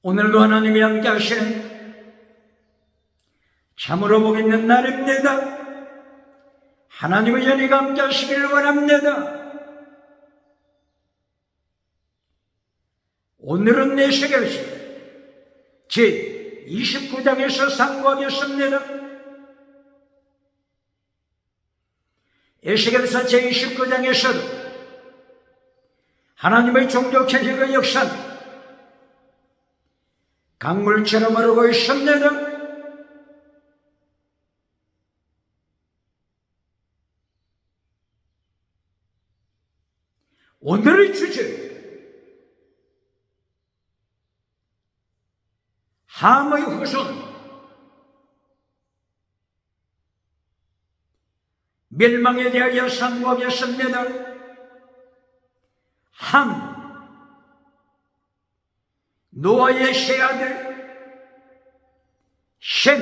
오늘도 하나님이 함께 하시는 참으로 복 있는 날입니다. 하나님의 은혜가 함께 하시기를 원합니다. 오늘은 내시계시 제29장에서 상고하겠습니다. 에스겔서 제29장에서도 하나님의 종교 체제의 역사는 강물처럼 흐르고 있습니다. 오늘의 주제, 함의 후손, 멸망에 대하여 상고하겠습니다. 함, 노아의 세 아들, 셈,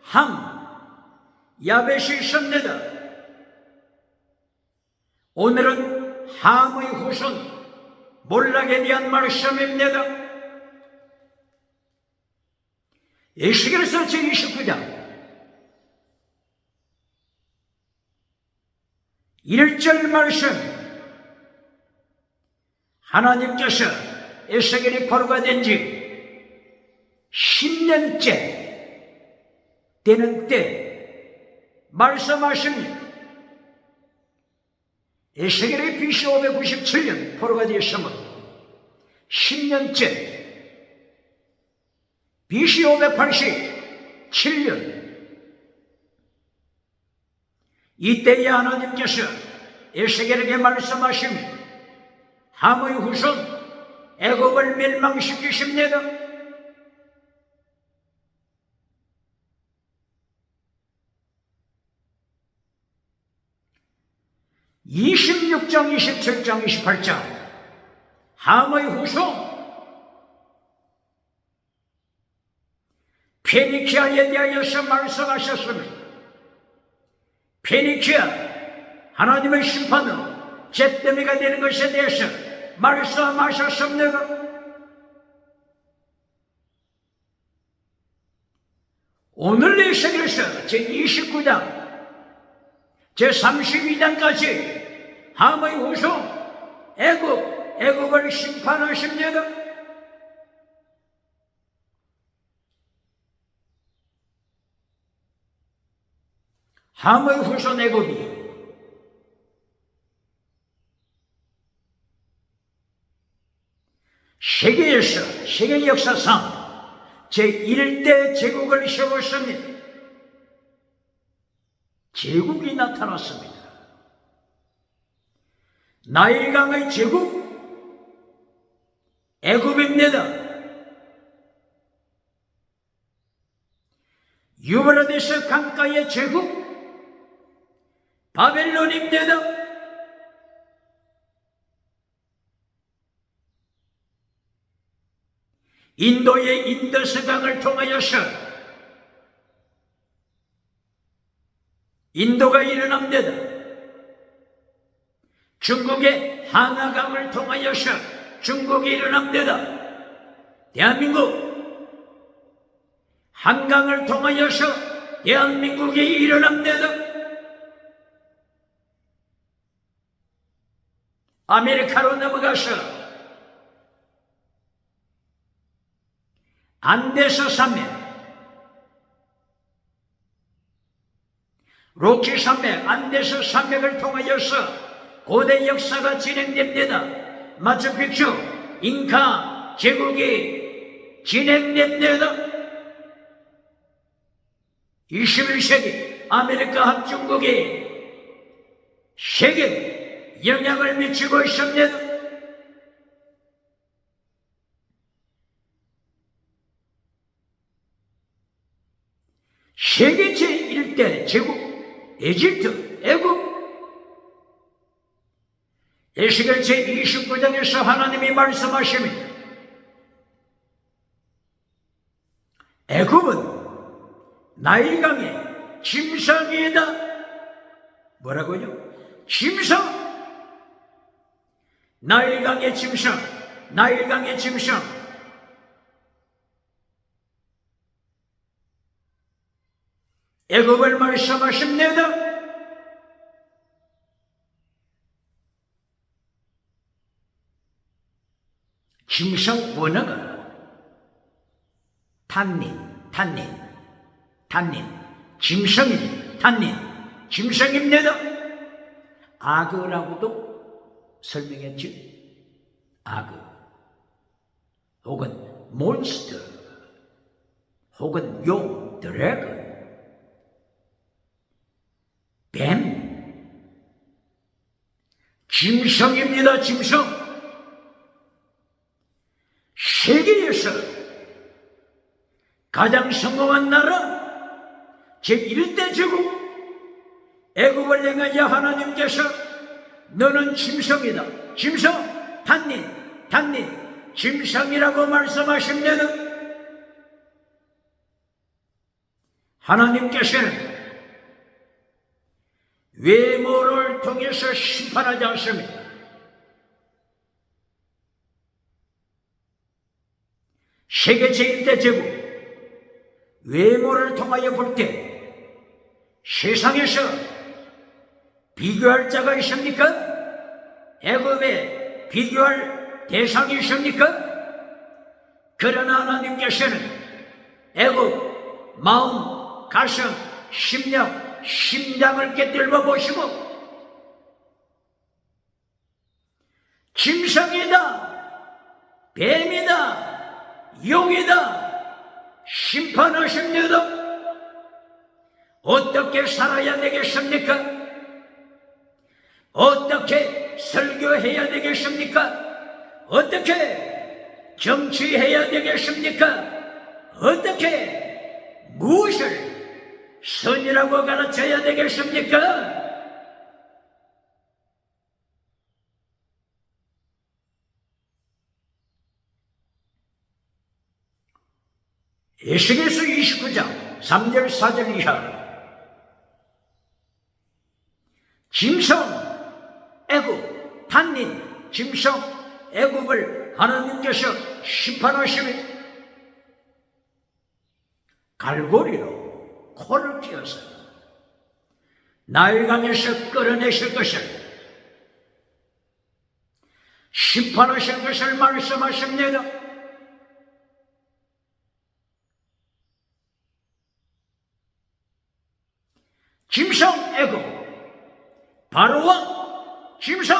함, 야벳이 있습니다. 오늘은 함의 후손, 몰락에 대한 말씀입니다. 에스겔서 제29장 1절 말씀, 하나님께서 에스겔이 포로가 된 지 10년째 되는 때 말씀하십니다. 에스겔이 BC 597년 포로가 되었으므로 10년째 BC 587년 이때에 하나님께서 에스겔에게 말씀하십니다. 함의 후손 애굽을 멸망시키십니다. (26장) (27장) (28장) 함의 후손 페니키아에 대하여서 말씀하셨습니다. 페니키아, 하나님의 심판으로 잿더미가 되는 것에 대해서 말씀하셨습니다. 오늘 에스겔서 제29장 제32장까지 함의 후손 애굽을 심판하십니다. 함의 후손 애굽이 세계 역사상 제1대 제국을 세웠습니다. 제국이 나타났습니다. 나일강의 제국 애굽입니다. 유브라데스 강가의 제국 바벨론입니다. 인도의 인더스강을 통하여서 인도가 일어납니다. 중국의 하나강을 통하여서 중국이 일어납니다. 대한민국 한강을 통하여서 대한민국이 일어납니다. 아메리카로 넘어가서 안데스 산맥, 로키 산맥, 안데스 산맥을 통하여서 고대 역사가 진행됩니다. 마추픽추, 잉카 제국이 진행됩니다. 21세기 아메리카 합중국이 세계에 영향을 미치고 있습니다. 세계 제1대 제국 에집트, 애굽. 에스겔 제29장에서 하나님이 말씀하십니다. 애굽은 나일강의 짐승이다. 뭐라고요? 짐승. 나일강의 짐승, 나일강의 짐승. 애굽을 말씀하십니다. 짐승 원어가 탄닌, 짐승입니다. 탄닌, 짐승입니다. 악어라고도 설명했지. 악어 혹은 몬스터 혹은 용, 드래곤, 뱀, 짐승입니다. 짐승. 세계에서 가장 성공한 나라 제1대 제국 애굽을 향하여 하나님께서 너는 짐승이다. 짐승, 탄닌, 짐승이라고 말씀하십니다. 하나님께서는 외모를 통해서 심판하지 않습니다. 세계 제1대 제국 외모를 통하여 볼 때 세상에서 비교할 자가 있습니까? 애굽에 비교할 대상이 있습니까? 그러나 하나님께서는 애굽 마음, 가슴, 심령, 심장을 깨뜨려 보시고 짐승이다, 뱀이다, 용이다 심판하십니다. 어떻게 살아야 되겠습니까? 어떻게 설교해야 되겠습니까? 어떻게 정치해야 되겠습니까? 어떻게 무엇을 선이라고 가르쳐야 되겠습니까? 에스겔서 29장 3절 4절 이하 짐승 애굽 탄닌 짐승 애굽을 하나님께서 심판하시며 갈고리로 코를 찧어서 나일강에서 끌어내실 것을 심판하실 것을 말씀하십니다. 짐승 애굽 바로왕 짐승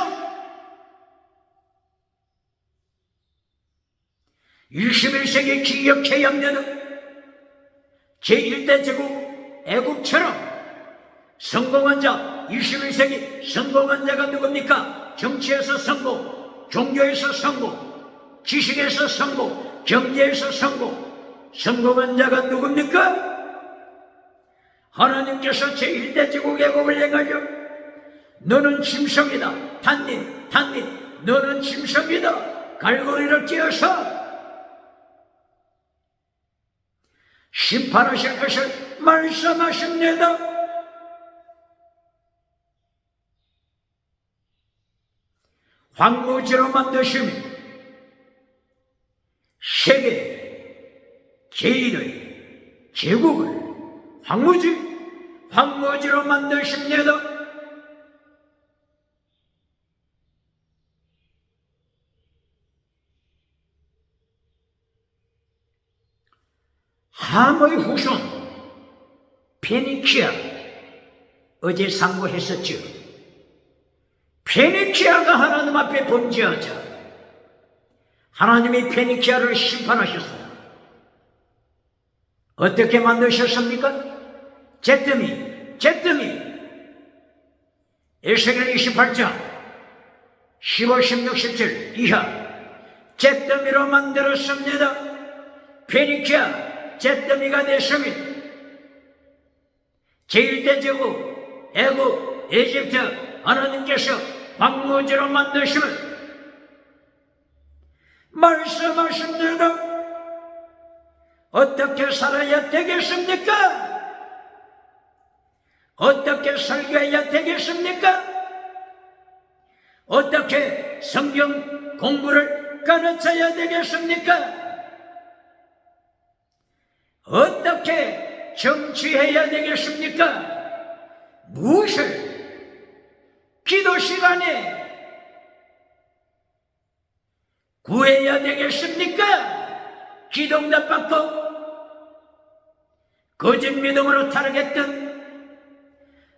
21세기 기억해야 합니다. 제1대 제국 애굽처럼 성공한 자 21세기 성공한 자가 누굽니까? 정치에서 성공, 종교에서 성공, 지식에서 성공, 경제에서 성공한 자가 누굽니까? 하나님께서 제1대 제국 애굽을 향하여 너는 짐승이다. 탄닌 너는 짐승이다. 갈고리를 찧어서 심판하실 것을 말씀하십니다. 황무지로 만드시며 세계 제1의 제국을 황무지로 만드십니다. 함의 후손 페니키아 어제 상고했었죠. 페니키아가 하나님 앞에 범죄하자 하나님이 페니키아를 심판하셨어요. 어떻게 만드셨습니까? 잿더미 에스겔 28장 15, 16, 17 이하 잿더미로 만들었습니다. 페니키아 잿더미가 됐습니다. 제1대 제국 애굽 이집트 하나님께서 황무지로 만드시면 말씀하십니다. 어떻게 살아야 되겠습니까? 어떻게 설교해야 되겠습니까? 어떻게 성경 공부를 가르쳐야 되겠습니까? 어떻게 정치해야 되겠습니까? 무엇을 기도 시간에 구해야 되겠습니까? 기도응답 받고 거짓 믿음으로 타락했던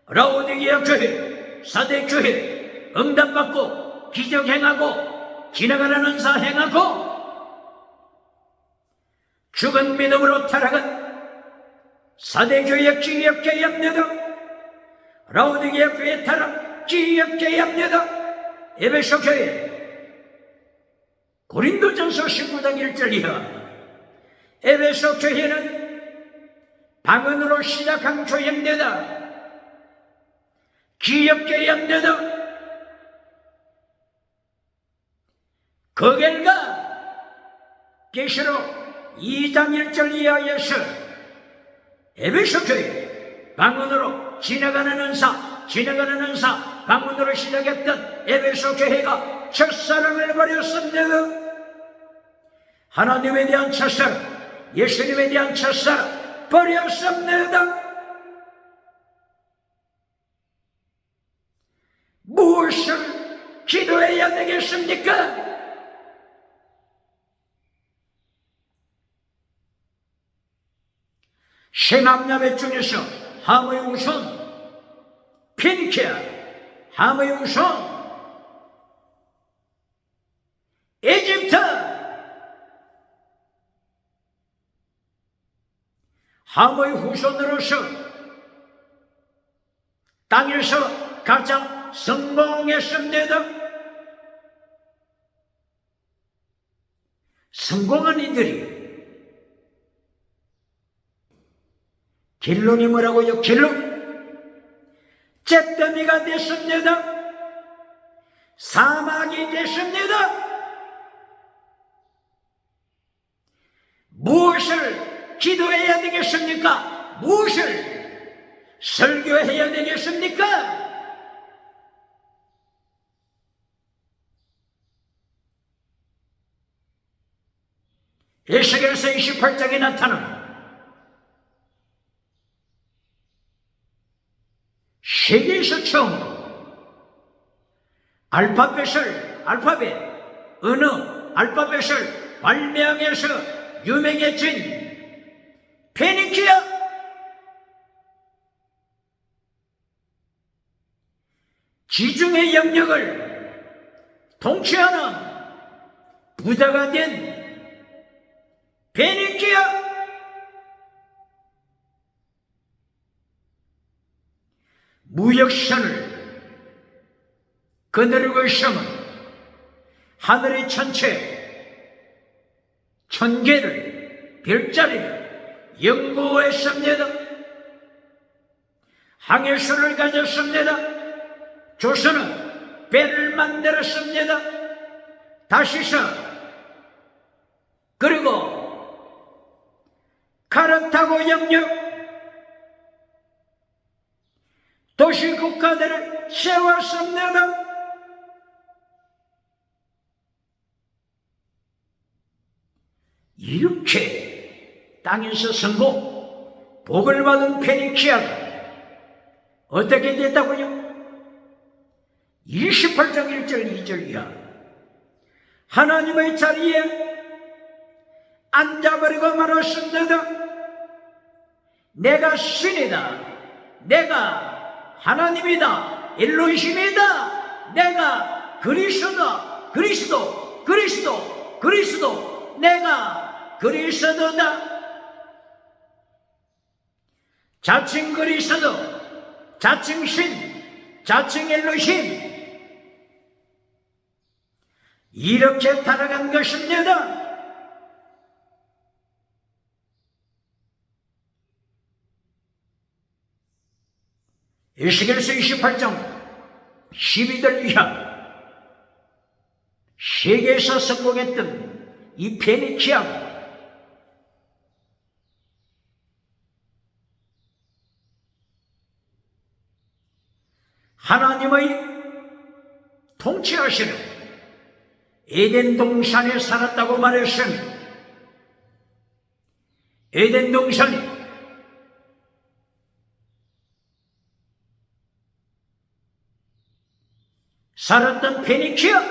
라오디게아 교회, 사대 교회 응답받고 기적 행하고 지나가는 은사 행하고 죽은 믿음으로 타락한 사대 교회 기억케 합니다. 라오디게아 교회 타락 기억케 합니다. 에베소 교회 고린도전서 19장 1절 이하 에베소 교회는 방언으로 시작한 교회입니다. 기억케 합니다. 그 결과 계시록 2장 1절 이하에서 에베소 교회 방언으로 지나가는 은사 방언으로 시작했던 에베소 교회가 첫사랑을 버렸습니다. 하나님에 대한 첫사랑, 예수님에 대한 첫사랑 버렸습니다. 무엇을 기도해야 되겠습니까? 셈합야벳 중에서 함의 우선 피니키아, 함의 우선 이집트, 함의 후손으로서 땅에서 가장 성공했습니다. 성공한 이들이 결론이 뭐라고요? 결론 잿더미가 됐습니다. 사막이 됐습니다. 무엇을 기도해야 되겠습니까? 무엇을 설교해야 되겠습니까? 에스겔서 28장에 나타난 세계에서 처음 알파벳, 언어, 알파벳을 발명해서 유명해진 페니키아, 지중해 영역을 통치하는 부자가 된 페니키아, 무역선을 거느리고 있으면 하늘의 천체, 천계를, 별자리를 연구했습니다. 항해술을 가졌습니다. 조선은 배를 만들었습니다. 다시서 그리고 카르타고 영역 도시 국가들을 세웠습니다. 이렇게 땅에서 성공, 복을 받은 페니키아가 어떻게 됐다고요? 28장 1절 2절 이하 하나님의 자리에 앉아버리고 말았습니다. 내가 신이다. 내가 하나님이다. 엘로힘이다. 내가 그리스도다. 그리스도. 내가 그리스도다. 자칭 그리스도, 자칭 신, 자칭 엘로힘, 이렇게 타락한 것입니다. 에스겔서 28장 12절 이하 세계에서 성공했던 이 페니키아가 하나님의 통치하시는 에덴 동산에 살았다고 말했으니 에덴 동산이 살았던 페니키아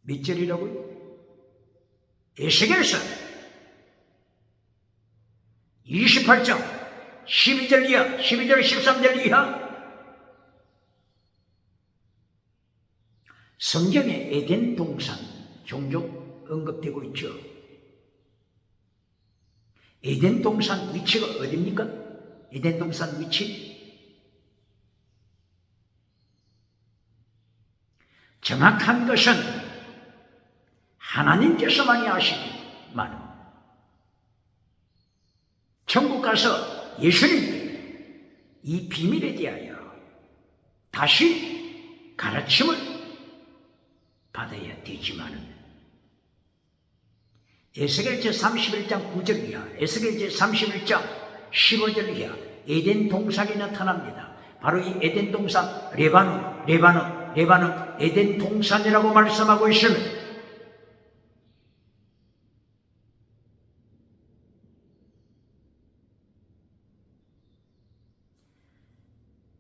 몇 절이라고요? 에스겔서 28장 12절 이하, 12절 13절 이하. 성경에 에덴 동산 종종 언급되고 있죠. 에덴 동산 위치가 어디입니까? 에덴 동산 위치? 정확한 것은 하나님께서만이 아시기만 천국 가서 예수님께 이 비밀에 대하여 다시 가르침을 받아야 되지만 에스겔 제31장 9절 이하, 에스겔 제31장 15절 이하 에덴 동산이 나타납니다. 바로 이 에덴 동산, 레바논, 에덴 동산이라고 말씀하고 있습니다.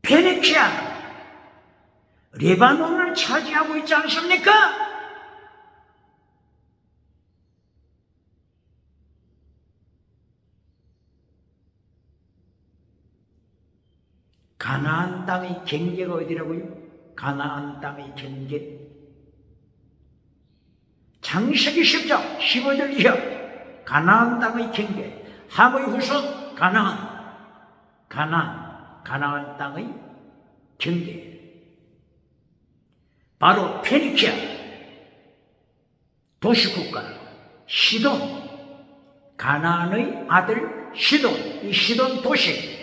페니키아, 레바논을 차지하고 있지 않습니까? 가나안 땅의 경계가 어디라고요? 가나안 땅의 경계. 창세기 10장 15절 이하 가나안 땅의 경계. 함의 후손 가나안 땅의 경계. 바로 페니키아 도시국가 시돈, 가나안의 아들 시돈, 이 시돈 도시,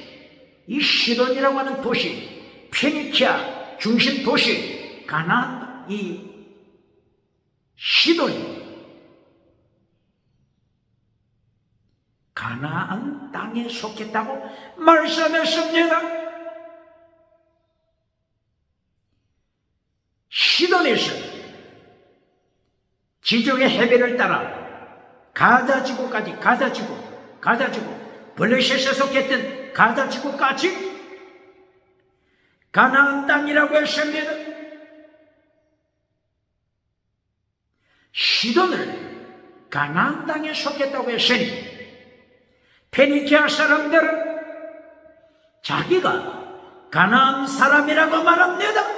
이 시돈이라고 하는 도시, 페니키아 중심 도시 가나안, 이 시돈이 가나안 땅에 속했다고 말씀했습니다. 시돈에서 지중해 해변을 따라 가자지구까지, 가자지구, 블레셋에 속했던 가자지구까지 가나안 땅이라고 했습니다. 시돈을 가나안 땅에 속했다고 했으니 페니키아 사람들은 자기가 가나안 사람이라고 말합니다.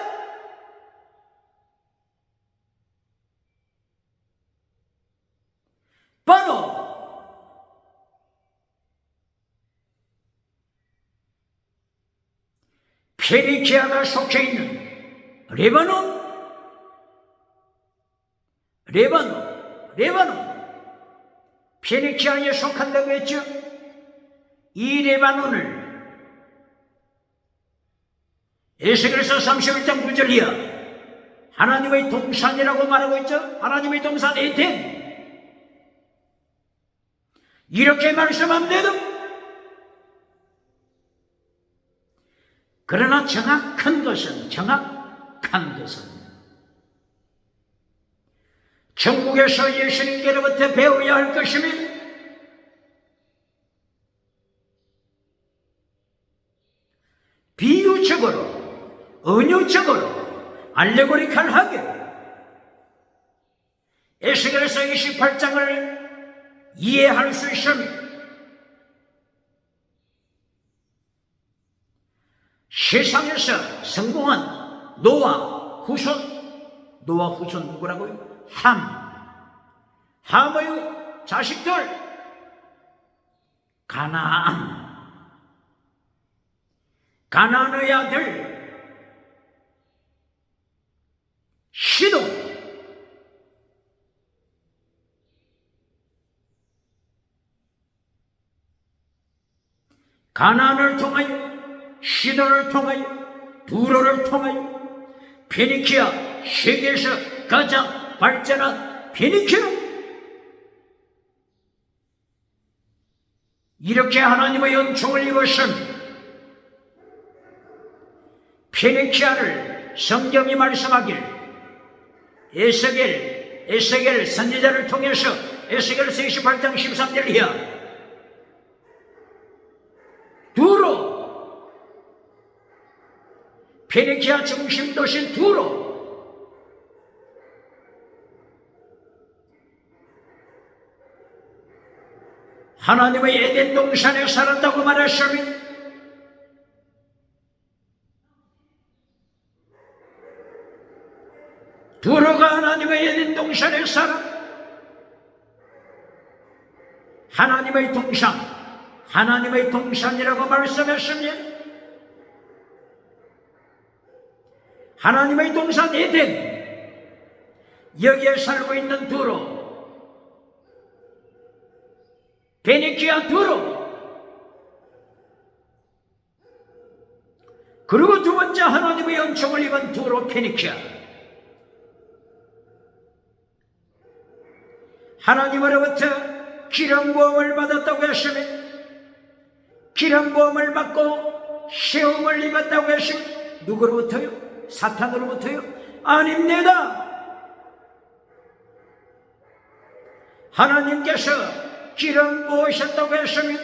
바로 페니키아가 속해 있는 레바논, 페니키아에 속한다고 했죠. 이 레바논을 에스겔서 31장 9절 이하 하나님의 동산이라고 말하고 있죠. 하나님의 동산 에덴, 이렇게 말씀합니다. 그러나 정확한 것은 천국에서 예수님께로부터 배워야 할 것입니다. 비유적으로, 은유적으로, 알레고리칼하게 에스겔서 28장을 이해할 수 있습니다. 세상에서 성공한 노아 후손 누구라고요? 함의 자식들 가나안의 아들 시돈, 가나안을 통하여, 시돈을 통하여, 두로를 통하여 페니키아, 세계에서 가장 발전한 페니키아, 이렇게 하나님의 은총을 입었은 페니키아를 성경이 말씀하길 에스겔 선지자를 통해서 에스겔서 28장 13절 이하 두로, 페니키아 중심 도시 두로, 하나님의 에덴 동산에 살았다고 말했으니 두로가 하나님의 에덴 동산에 살아 하나님의 동산, 하나님의 동산이라고 말씀했으니 하나님의 동산 에덴, 여기에 살고 있는 두로, 베니키아 두로, 그리고 두 번째 하나님의 은총을 입은 두로 페니키아, 하나님으로부터 기름부음을 받았다고 했으니 기름부음을 받고 시험을 입었다고 했으니 누구로부터요? 사탄으로부터요? 아닙니다. 하나님께서 기름 부으셨다고 했으니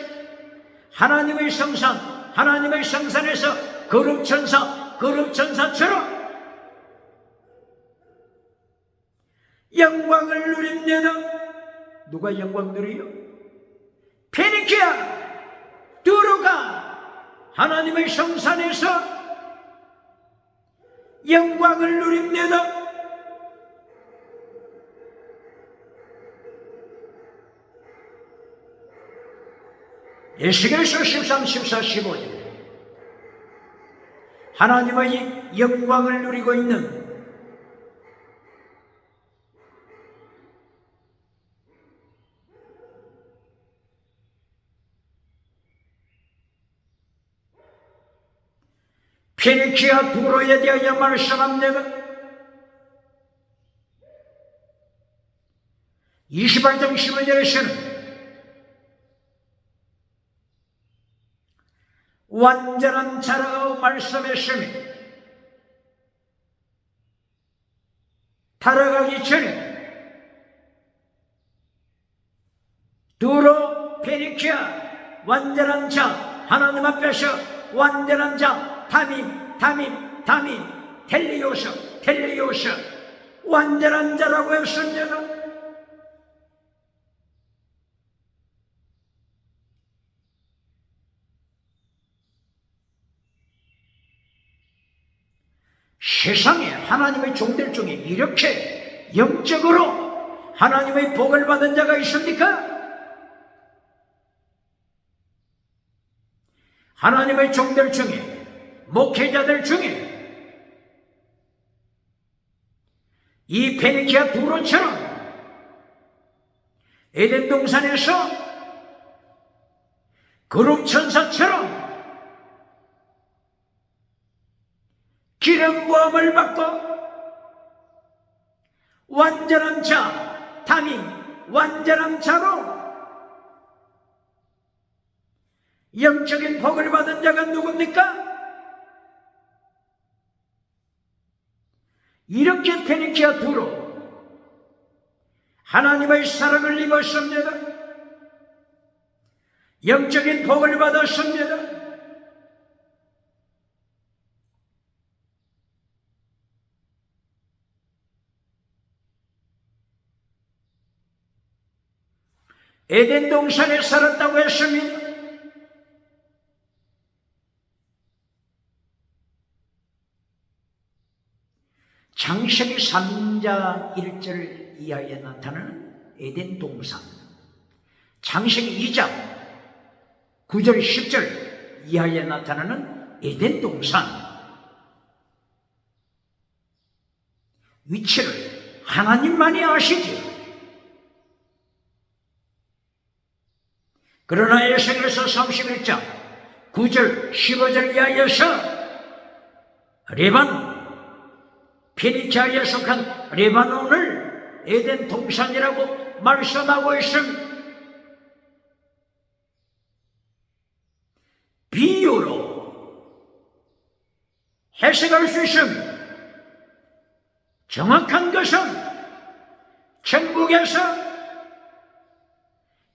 하나님의 성산, 하나님의 성산에서 거룩천사처럼 영광을 누립니다. 누가 영광 누려요? 페니키아 두로가 하나님의 성산에서 영광을 누립니다. 에스겔서 13, 14, 15절 하나님의 영광을 누리고 있는 페니키아 두로에 대하여 말씀합니다. 28장 15절에서는 완전한 자라고 말씀했으니 타락하기 전에 두로 페니키아 완전한 자, 하나님 앞에서 완전한 자, 담임, 텔리오스, 완전한 자라고 했습니다. 세상에 하나님의 종들 중에 이렇게 영적으로 하나님의 복을 받은 자가 있습니까? 하나님의 종들 중에, 목회자들 중에 이 페니키아 두로처럼 에덴 동산에서 거룩천사처럼 기름 부음을 받고 완전한 자, 담임, 완전한 자로 영적인 복을 받은 자가 누굽니까? 이렇게 페니키아 두로 하나님의 사랑을 입었습니다. 영적인 복을 받았습니다. 에덴 동산에 살았다고 했습니다. 창세기 3장 1절 이하에 나타나는 에덴 동산, 창세기 2장 9절 10절 이하에 나타나는 에덴 동산, 위치를 하나님만이 아시지. 그러나 에스겔서 31장 9절 15절 이하에서 레바논, 페니키아에 속한 레바논을 에덴 동산이라고 말씀하고 있습니다. 비유로 해석할 수 있습니다. 정확한 것은 천국에서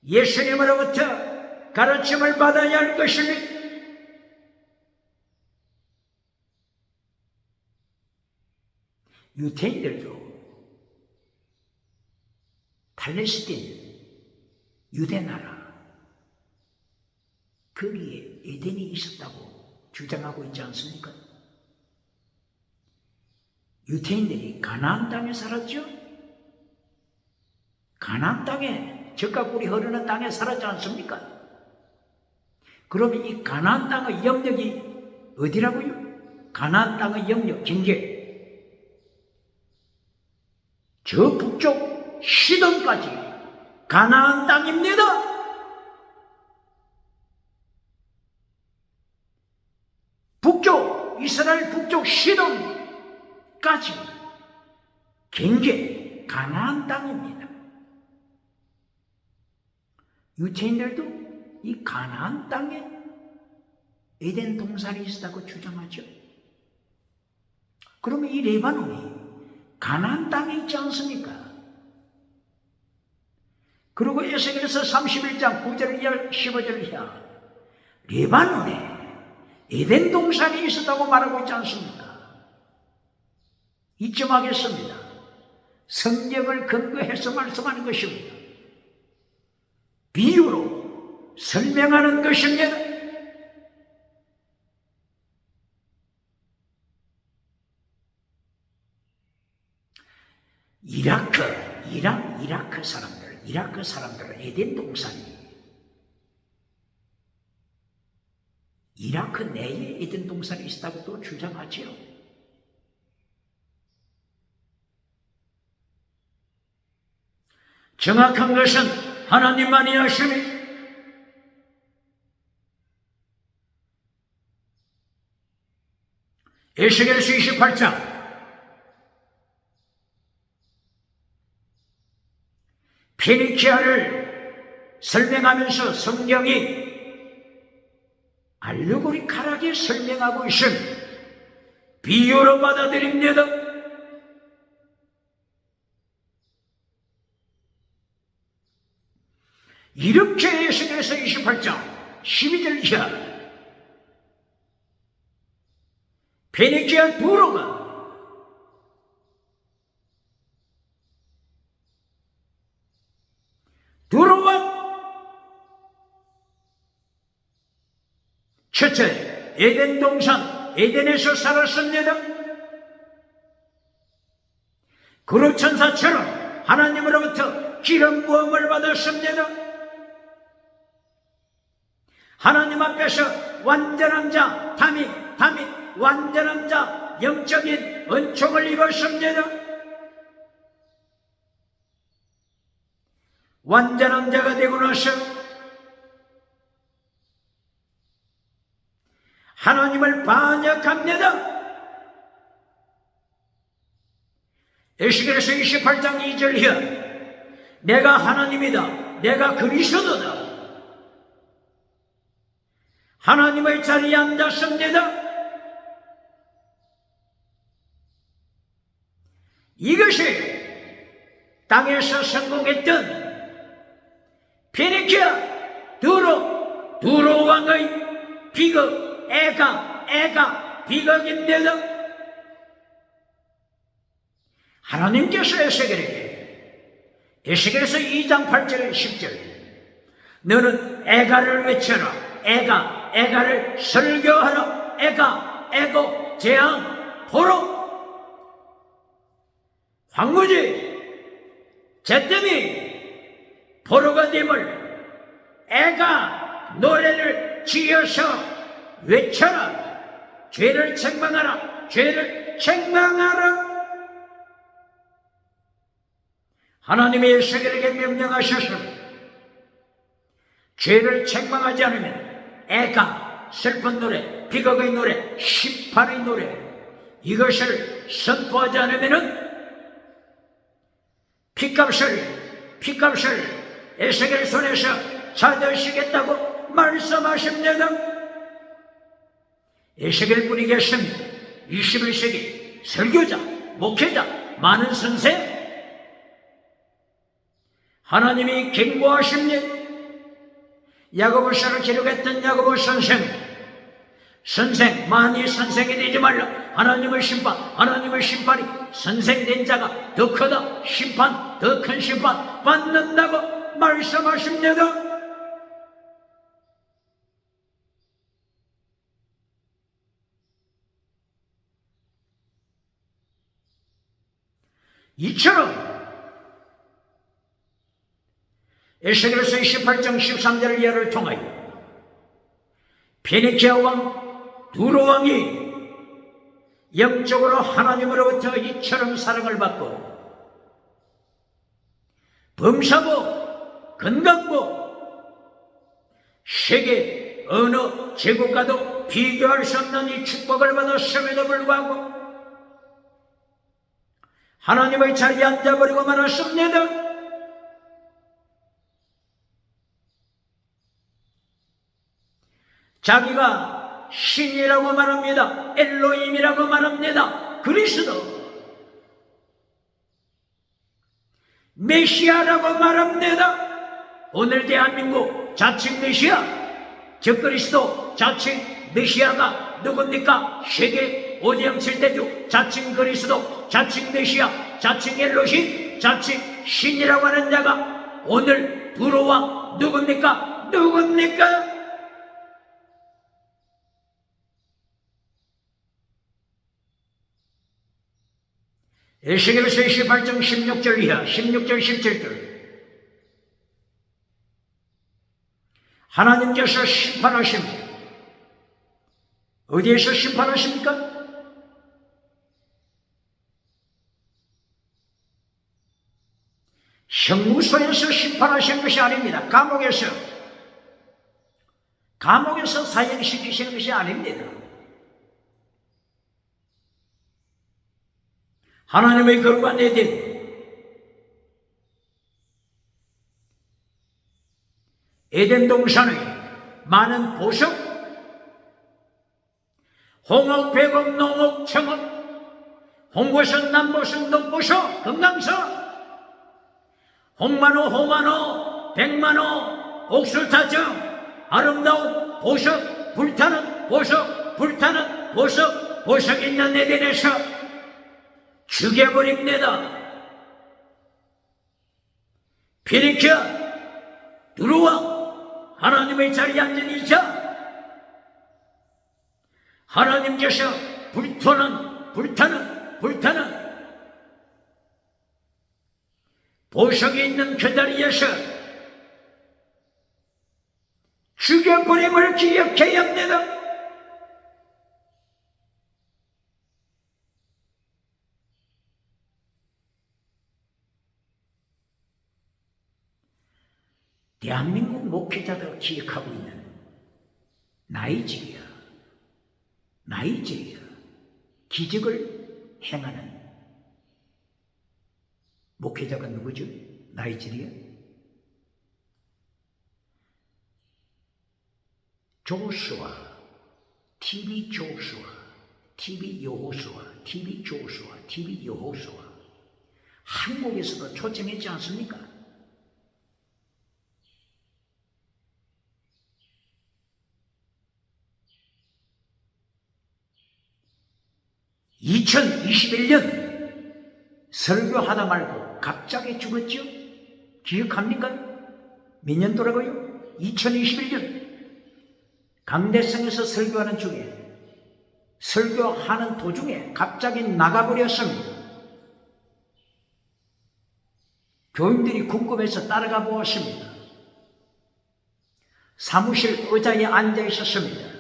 예수님으로부터 가르침을 받아야 할 것입니다. 유태인들도 팔레스틴, 유대나라, 거기에 에덴이 있었다고 주장하고 있지 않습니까? 유태인들이 가나안 땅에 살았죠? 가나안 땅에, 젖과 꿀이 흐르는 땅에 살았지 않습니까? 그러면 이 가나안 땅의 영역이 어디라고요? 가나안 땅의 영역, 경계. 저 북쪽 시돈까지 가나안 땅입니다. 북쪽, 이스라엘 북쪽 시돈까지 경계, 가나안 땅입니다. 유태인들도 이 가나안 땅에 에덴 동산이 있었다고 주장하죠. 그러면 이 레바논이 가나안 땅에 있지 않습니까? 그리고 에스겔서 31장 9절 이하 15절 이하 레바논에 에덴 동산이 있었다고 말하고 있지 않습니까? 이쯤 하겠습니다. 성경을 근거해서 말씀하는 것입니다. 비유로 설명하는 것입니다. 이라크 사람들은 에덴 동산이 이라크 내에 에덴 동산이 있다고 또 주장하지요. 정확한 것은 하나님만이 아시니 에스겔서 28장 페니키아를 설명하면서 성경이 알레고리칼하게 설명하고 있음 비유로 받아들입니다. 이렇게 에스겔서 28장 12절 이하 페니키아 두로가 첫째, 에덴 동산, 에덴에서 살았습니다. 그룹 천사처럼 하나님으로부터 기름 부음을 받았습니다. 하나님 앞에서 완전한 자, 다윗, 완전한 자, 영적인 은총을 입었습니다. 완전한 자가 되고 나서 하나님을 반역합니다. 에스겔서 28장 2절 이하 내가 하나님이다. 내가 그리스도다. 하나님의 자리에 앉았습니다. 이것이 땅에서 성공했던 페니키아 두로 왕의 비극 애가 비극입니다. 하나님께서 에스겔서 2장 8절 10절 너는 애가를 외쳐라. 애가를 설교하라. 애고 재앙 보로 황무지 잿더미 보로가 됨을 애가 노래를 지어서 외쳐라. 죄를 책망하라. 죄를 책망하라. 하나님의 에스겔에게 명령하셔서 죄를 책망하지 않으면 애가 슬픈 노래, 비극의 노래, 심판의 노래 이것을 선포하지 않으면 피값을 에스겔 손에서 찾으시겠다고 말씀하십니다. 에스겔뿐이 계십니다. 21세기 설교자, 목회자, 많은 선생 하나님이 경고하십니다. 야고보서를 기록했던 야고보 선생 선생, 만일 선생이 되지 말라. 하나님의 심판이 선생된 자가 더 크다. 더 큰 심판 받는다고 말씀하십니다. 이처럼 에스겔서 28장 13절 이하를 통하여 페니키아 왕 두로 왕이 영적으로 하나님으로부터 이처럼 사랑을 받고 범사고 건강고 세계 어느 제국과도 비교할 수 없는 이 축복을 받았음에도 불구하고 하나님의 자리에 앉아버리고 말았습니다. 자기가 신이라고 말합니다. 엘로힘이라고 말합니다. 그리스도 메시아라고 말합니다. 오늘 대한민국 자칭 메시아, 적그리스도 자칭 메시아가 누굽니까? 세계 5대 7대주 자칭 그리스도, 자칭 메시아, 자칭 엘로힘, 자칭 신이라고 하는 자가 오늘 두로왕 누굽니까? 에스겔서 28장 16절 이하 16절 17절 하나님께서 심판하십니다. 어디에서 심판하십니까? 형무소에서 심판하시는 것이 아닙니다. 감옥에서 사형시키시는 것이 아닙니다. 하나님의 거룩한 에덴 동산의 많은 보석, 홍옥, 백옥, 농옥, 청옥, 홍보석, 남보석, 녹보석, 금강석, 홍만호, 백만호, 옥술타정, 아름다운 보석, 불타는 보석, 보석 있는 에덴에서 죽여버립니다. 페니키아 두로왕 하나님의 자리에 앉은 이자 하나님께서 불타는 보석이 있는 그 자리에서 죽여버림을 기억해야 합니다. 대한민국 목회자들 기억하고 있는 나이지리아 기적을 행하는 목회자가 누구죠? 나이지리아 조수아, TV 여호수아 한국에서도 초청했지 않습니까? 2021년 설교하다 말고 갑자기 죽었죠? 기억합니까? 몇 년도라고요? 2021년 강대성에서 설교하는 중에 설교하는 도중에 갑자기 나가버렸습니다. 교인들이 궁금해서 따라가 보았습니다. 사무실 의자에 앉아 있었습니다.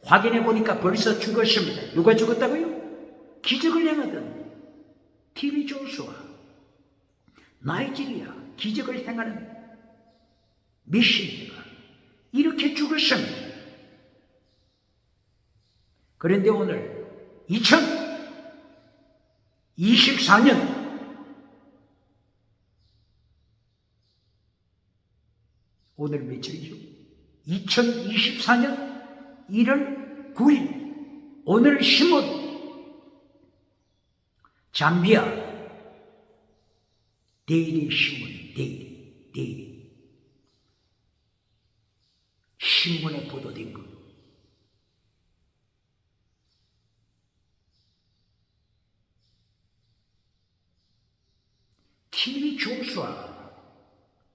확인해 보니까 벌써 죽었습니다. 누가 죽었다고요? 기적을 행하던 TV 조수아 나이지리아 기적을 행하는 미신이가 이렇게 죽었습니다. 그런데 오늘 2024년 오늘 며칠이죠? 2024년 1월 9일 오늘 신문 잠비아 데일리 신문 데일리 신문에 보도된 것 TV 조수아,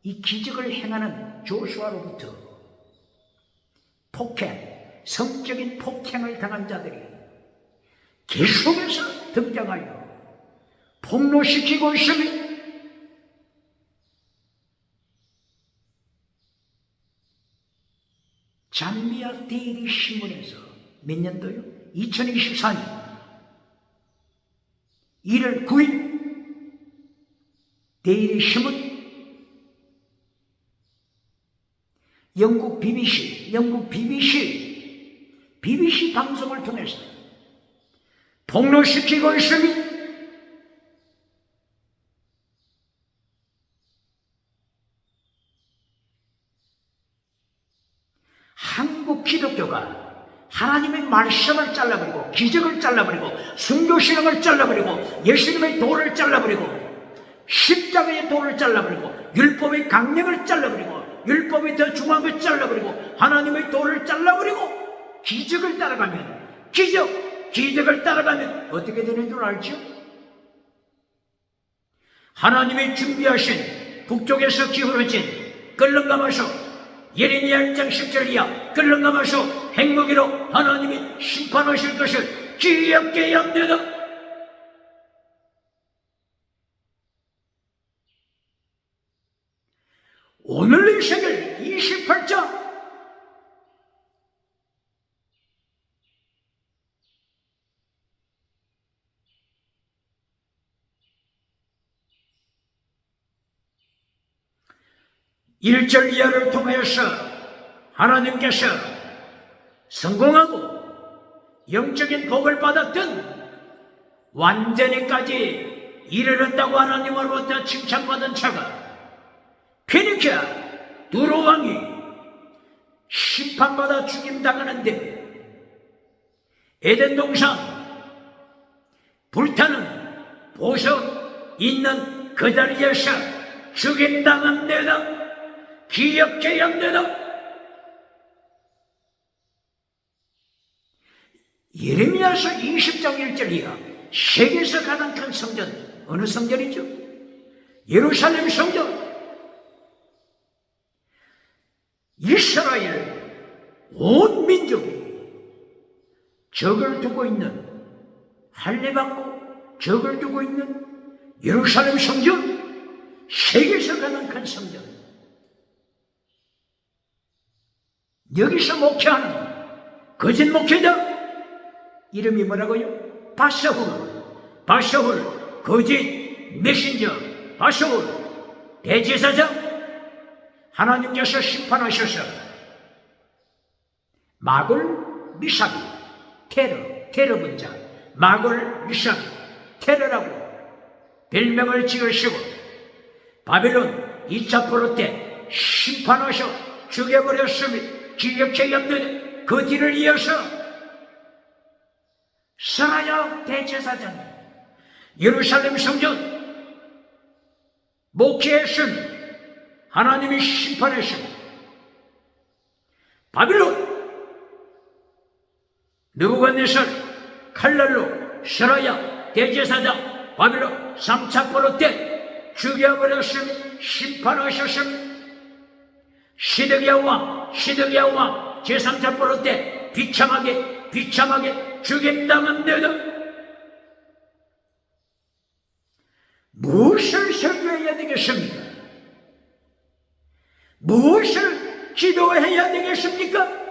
이 기적을 행하는 조수아로부터 폭행, 성적인 폭행을 당한 자들이 계속해서 등장하여 폭로시키고 있으니 잠비아 데일리 신문에서 몇 년도요? 2024년 1월 9일 데일리 신문, 영국 BBC 방송을 통해서 폭로시키고 있으니 한국 기독교가 하나님의 말씀을 잘라버리고 기적을 잘라버리고 순교신앙을 잘라버리고 예수님의 도를 잘라버리고 십자가의 도를 잘라버리고 율법의 강령을 잘라버리고 율법이 더 중요한 걸 잘라버리고 하나님의 도를 잘라버리고 기적을 따라가면 기적을 따라가면 어떻게 되는 줄 알죠? 하나님이 준비하신 북쪽에서 기울어진 끌렁감아서 예레미야 1장 10절 이하 끌렁감아서 행무기로 하나님이 심판하실 것을 기억게 염려다. 오늘 이세겔 28장 일절 이하를 통해서 하나님께서 성공하고 영적인 복을 받았던 완전히까지 이르렀다고 하나님으로부터 칭찬받은 자가 페니키아 두로 왕이 심판받아 죽임당하는데 에덴 동산 불타는 보석 있는 그 자리에서 죽임당합니다. 기억해 양되다. 예레미야서 20장 1절 이하 세계에서 가장 큰 성전 어느 성전이죠? 예루살렘 성전. 이스라엘 온 민족이 적을 두고 있는 할례받고 적을 두고 있는 예루살렘 성전, 세계에서 가장 큰 성전. 여기서 목회하는 거짓 목회자 이름이 뭐라고요? 바샤훌 거짓 메신저 바샤훌 대제사장. 하나님께서 심판하셔서 마골 미사비 테러 분자 마골 미사비 테러라고 별명을 지으시고 바빌론 2차 포로 때 심판하셔 죽여버렸으니 기억해 없는 그 뒤를 이어서 스가랴 대제사장이 예루살렘 성전 목회했으니 하나님이 심판했으니 바빌론 느부갓네살 칼날로 스가랴 대제사장 바빌론 3차 포로 때 죽여버렸으니 심판하셨으니 시드기야 왕 제3차 포로 때 비참하게 죽임당합니다. 무엇을 설교해야 되겠습니까? 무엇을 기도해야 되겠습니까?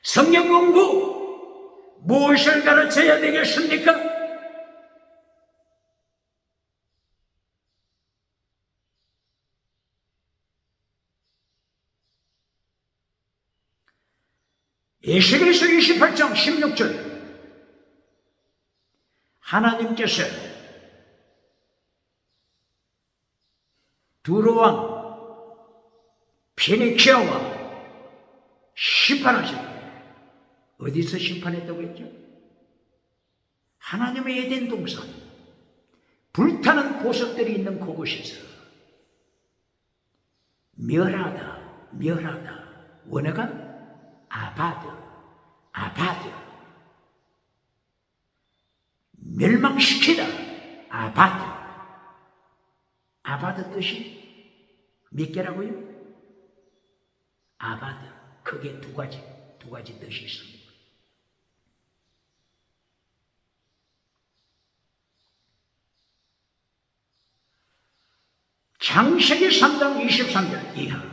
성경 공부 무엇을 가르쳐야 되겠습니까? 에스겔서 28장 16절 하나님께서 두로 왕 페니키아 왕 심판하셨다. 어디서 심판했다고 했죠? 하나님의 에덴 동산 불타는 보석들이 있는 그곳에서 멸하다 원어가 아바드 멸망시키다 아바드. 아바드 뜻이 몇 개라고요? 아바드. 크게 두 가지 뜻이 있습니다. 창세기 3장 23절 이하,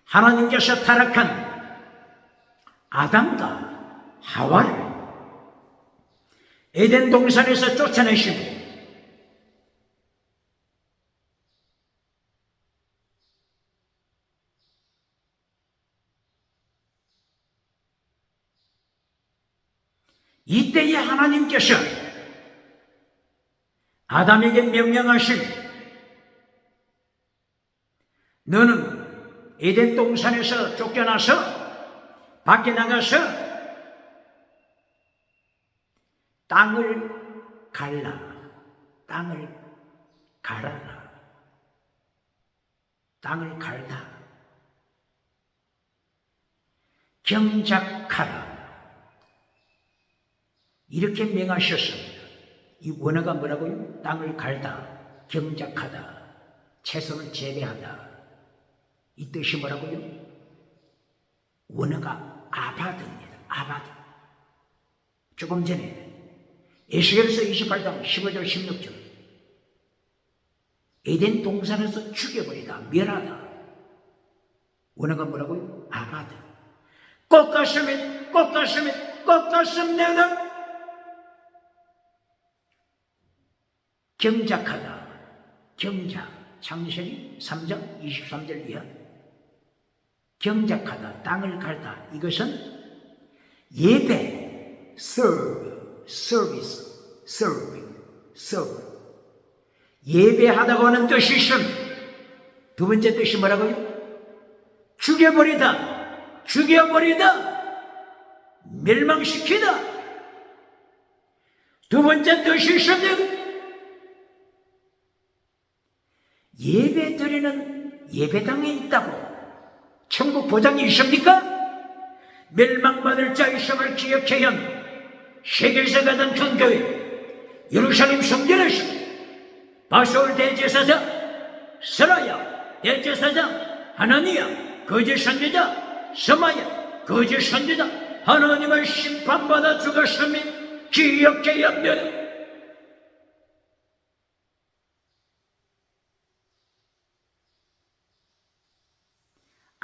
하나님께서 타락한 아담과 하와를 에덴 동산에서 쫓아내시고 이때에 하나님께서 아담에게 명령하신, 너는 에덴 동산에서 쫓겨나서 밖에 나가서 땅을 갈아라. 땅을 갈다. 경작하라. 이렇게 명하셨습니다. 이 원어가 뭐라고요? 땅을 갈다, 경작하다, 채소를 재배하다. 이 뜻이 뭐라고요? 원어가 아바드입니다. 아바드. 조금 전에 에스겔서 28장 15절 16절 에덴 동산에서 죽여버리다, 멸하다. 원어가 뭐라고요? 아바드. 꽃가슴 내다. 경작하다. 경작. 창세기 3장 23절 이하. 경작하다. 땅을 갈다. 이것은 예배, serving. 예배하다고 하는 뜻이 있습니다. 두 번째 뜻이 뭐라고요? 죽여버리다. 멸망시키다. 두 번째 뜻이 있습니다. 예배 드리는 예배당에 있다고 천국 보장이 있습니까? 멸망받을 자 있음을 기억해야 합니다. 세계에서 가장 큰 교회 예루살렘 성전에서 바솔 대제사장, 스라야 대제사장, 하나니야 거짓 선지자, 서마야 거짓 선지자, 하나님을 심판받아 죽었음을 기억해야 합니다.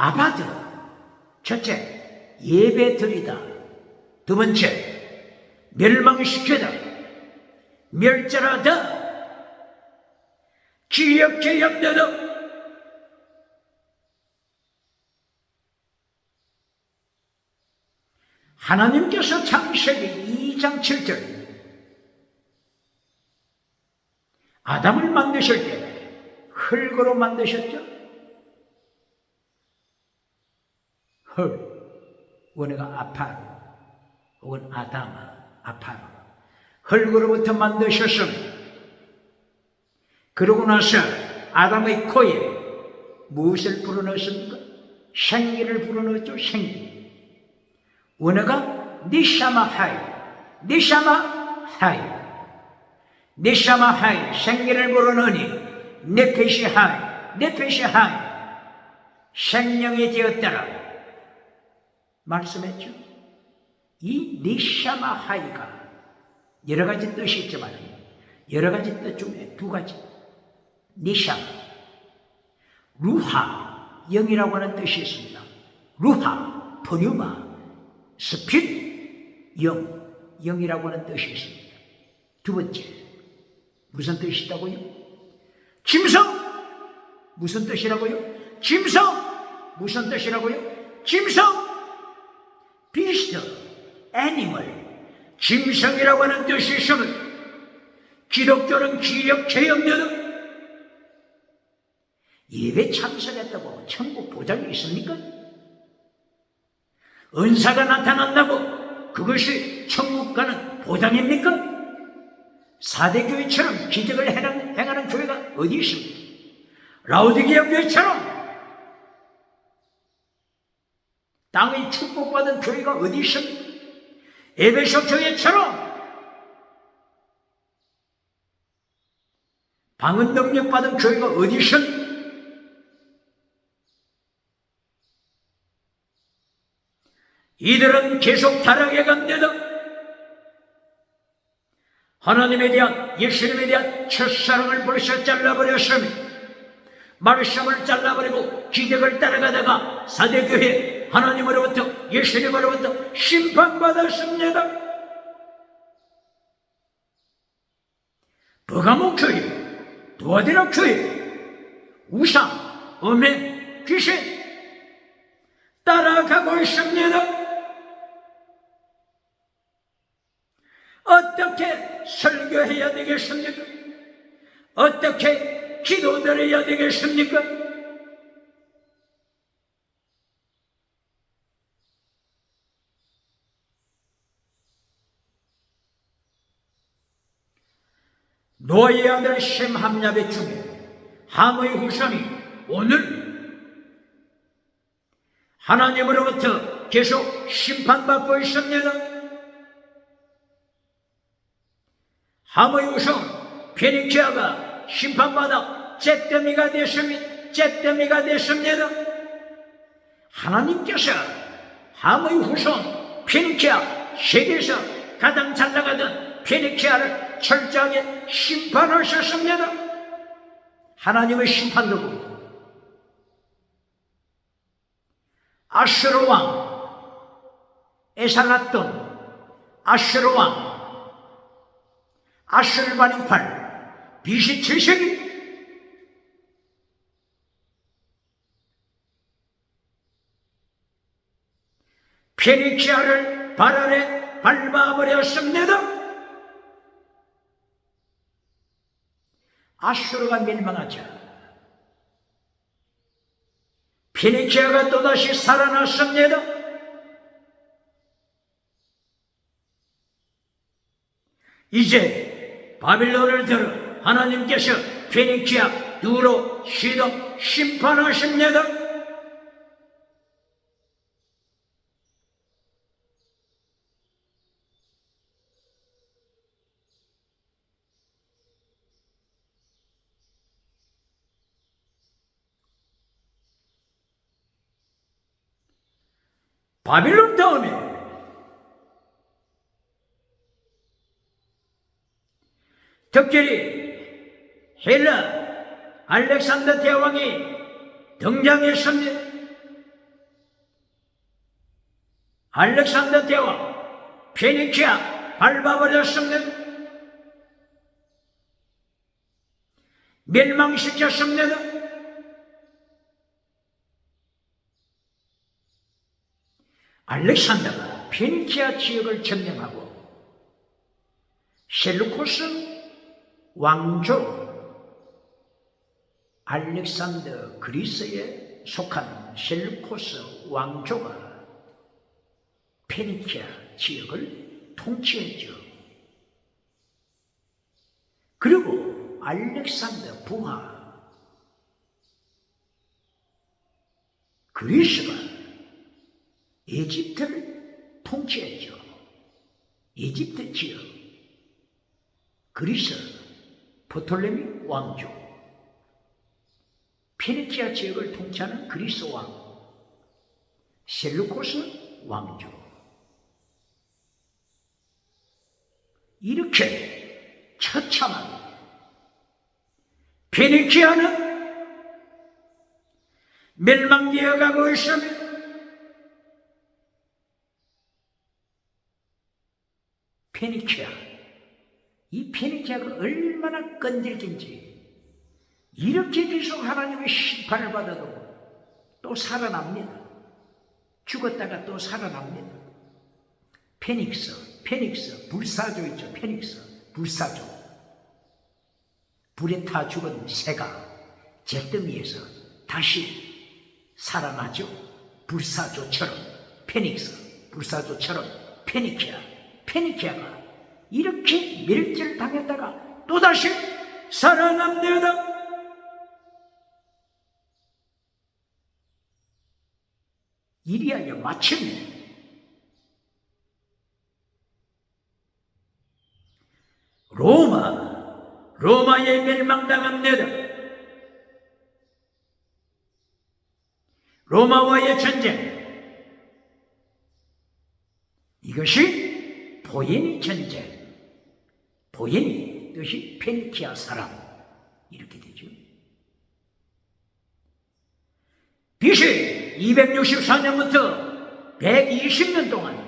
아바드, 첫째, 예배 드리다. 두 번째, 멸망시키다, 멸절하다, 기억해야 합니다. 하나님께서 창세기 2장 7절 아담을 만드실 때 흙으로 만드셨죠? 원어가 아파로 혹은 아담아, 아파로 흙으로부터 만드셨습니다. 그러고 나서 아담의 코에 무엇을 불어넣었습니까? 생기를 불어넣었죠. 생기. 원어가 니샤마하이 생기를 불어넣으니 네페시하이 생명이 되었더라 말씀했죠. 이 니샤마하이가 여러 가지 뜻이 있지만 여러 가지 뜻 중에 두 가지. 니샤마, 루하, 영이라고 하는 뜻이 있습니다. 루하, 포뉴마, 스피릿, 영이라고 하는 뜻이 있습니다. 두 번째, 무슨 뜻이 있다고요? 짐승, 무슨 뜻이라고요? 짐승, 무슨 뜻이라고요? 짐승, 비스트, 애니멀, 짐승이라고 하는 뜻이 있으면 기독교는 기력체에 없는 예배 참석했다고 천국 보장이 있습니까? 은사가 나타난다고 그것이 천국 가는 보장입니까? 4대 교회처럼 기적을 행하는 교회가 어디 있습니까? 라오디게아 교회처럼 땅의 축복받은 교회가 어디 있습니까? 에베소 교회처럼 방언 능력 받은 교회가 어디 있습니까? 이들은 계속 타락해 갑니다. 하나님에 대한, 예수님에 대한 첫사랑을 벌써 잘라버렸습니다. 말씀을 잘라버리고 기적을 따라가다가 사대교회 하나님으로부터, 예수님으로부터 심판받았습니다. 버가모 교회, 도아디라 교회, 우상, 음행, 귀신 따라가고 있습니다. 어떻게 설교해야 되겠습니까? 어떻게 기도드려야 되겠습니까? 노아의 아들 셈 함야벳 중에 함의 후손이 오늘 하나님으로부터 계속 심판받고 있습니다. 함의 후손 페니키아가 심판받아 잿더미가 됐습니다. 하나님께서 함의 후손 페니키아, 세계에서 가장 잘 나가던 페니키아를 철저하게 심판하셨습니다. 하나님의 심판도구. 아수르 왕 에살라돈, 아수르 왕 아술바닌팔 BC 7세기 페니키아를 발 아래 밟아버렸습니다. 아수르가 멸망하자 페니키아가 또다시 살아났습니다. 이제 바빌론을 들어 하나님께서 페니키아, 두로, 시돈 심판하십니다. 바빌론 다음에 특별히 헬라 알렉산더 대왕이 등장했습니다. 알렉산더 대왕 페니키아 밟아버렸습니다. 멸망시켰습니다. 알렉산더가 페니키아 지역을 점령하고 셀루코스 왕조 알렉산더 그리스에 속한 셀루코스 왕조가 페니키아 지역을 통치했죠. 그리고 알렉산더 부하 그리스가 이집트를 통치했죠. 이집트 지역 그리스 프톨레미 왕조, 페니키아 지역을 통치하는 그리스 왕, 셀루코스 왕조. 이렇게 처참하게 페니키아는 멸망되어 가고 있습니다. 페니키아, 이 페니키아가 얼마나 끈질긴지 이렇게 계속 하나님의 심판을 받아도 또 살아납니다. 죽었다가 또 살아납니다. 페닉스, 불사조 있죠. 페닉스, 불사조. 불에 타 죽은 새가 잿더미에서 다시 살아나죠. 불사조처럼, 페닉스, 불사조처럼 페니키아가 이렇게 멸절 당했다가 또다시 살아납니다. 이리하여 마침내 로마에 멸망당합니다. 로마와의 전쟁, 이것이 포에니 전쟁. 포에니 뜻이 페니키아 사람, 이렇게 되죠. BC 264년부터 120년 동안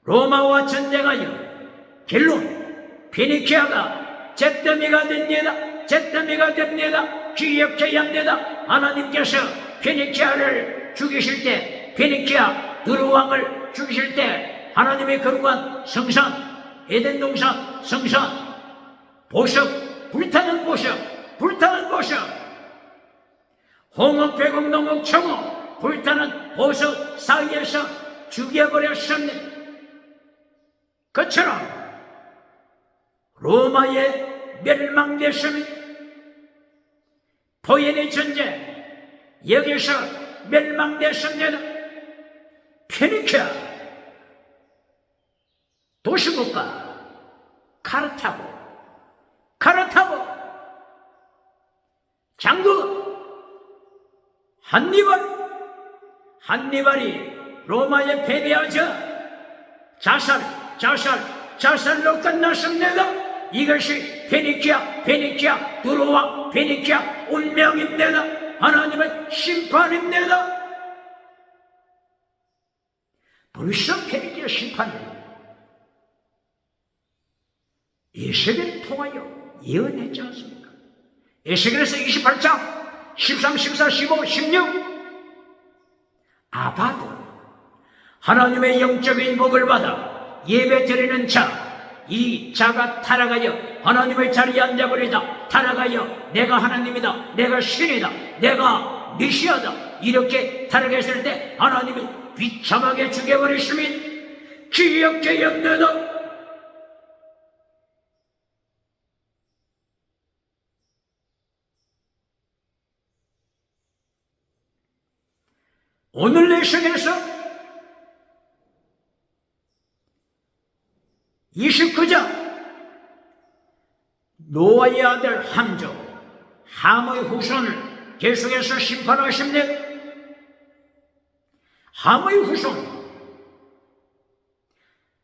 로마와 전쟁하여 결론 페니키아가 잿더미가 됩니다. 잿더미가 됩니다. 기억해야 합니다. 하나님께서 페니키아를 죽이실 때, 페니키아 느르왕을 죽이실 때 하나님의 거룩한 성산, 에덴 동산 성산, 보석, 불타는 보석, 불타는 보석, 홍옥, 백옥, 농옥, 청옥, 불타는 보석 사이에서 죽여버렸습니다. 그처럼 로마에 멸망됐습니다. 포에니 전쟁, 여기서 멸망됐습니다. 페니키아 도시국가 카르타고, 카르타고 장군 한니발이 로마에 패배하자 자살로 끝났습니다. 이것이 페니키아 두로와 페니키아 운명입니다. 하나님의 심판입니다. 벌써 페니키아 심판을 에스겔을 통하여 예언했지 않습니까? 에스겔에서 28장 13, 14, 15, 16 아바도 하나님의 영적인 복을 받아 예배 드리는 자, 이 자가 타락하여 하나님의 자리에 앉아버리다 타락하여 내가 하나님이다, 내가 신이다, 내가 메시아다 이렇게 타락했을 때 하나님이 비참하게 죽여버리시면 기억해야 합니다. 오늘 내용에서 29장 노아의 아들 함의 후손을 계속해서 심판하십니다. 함의 후손,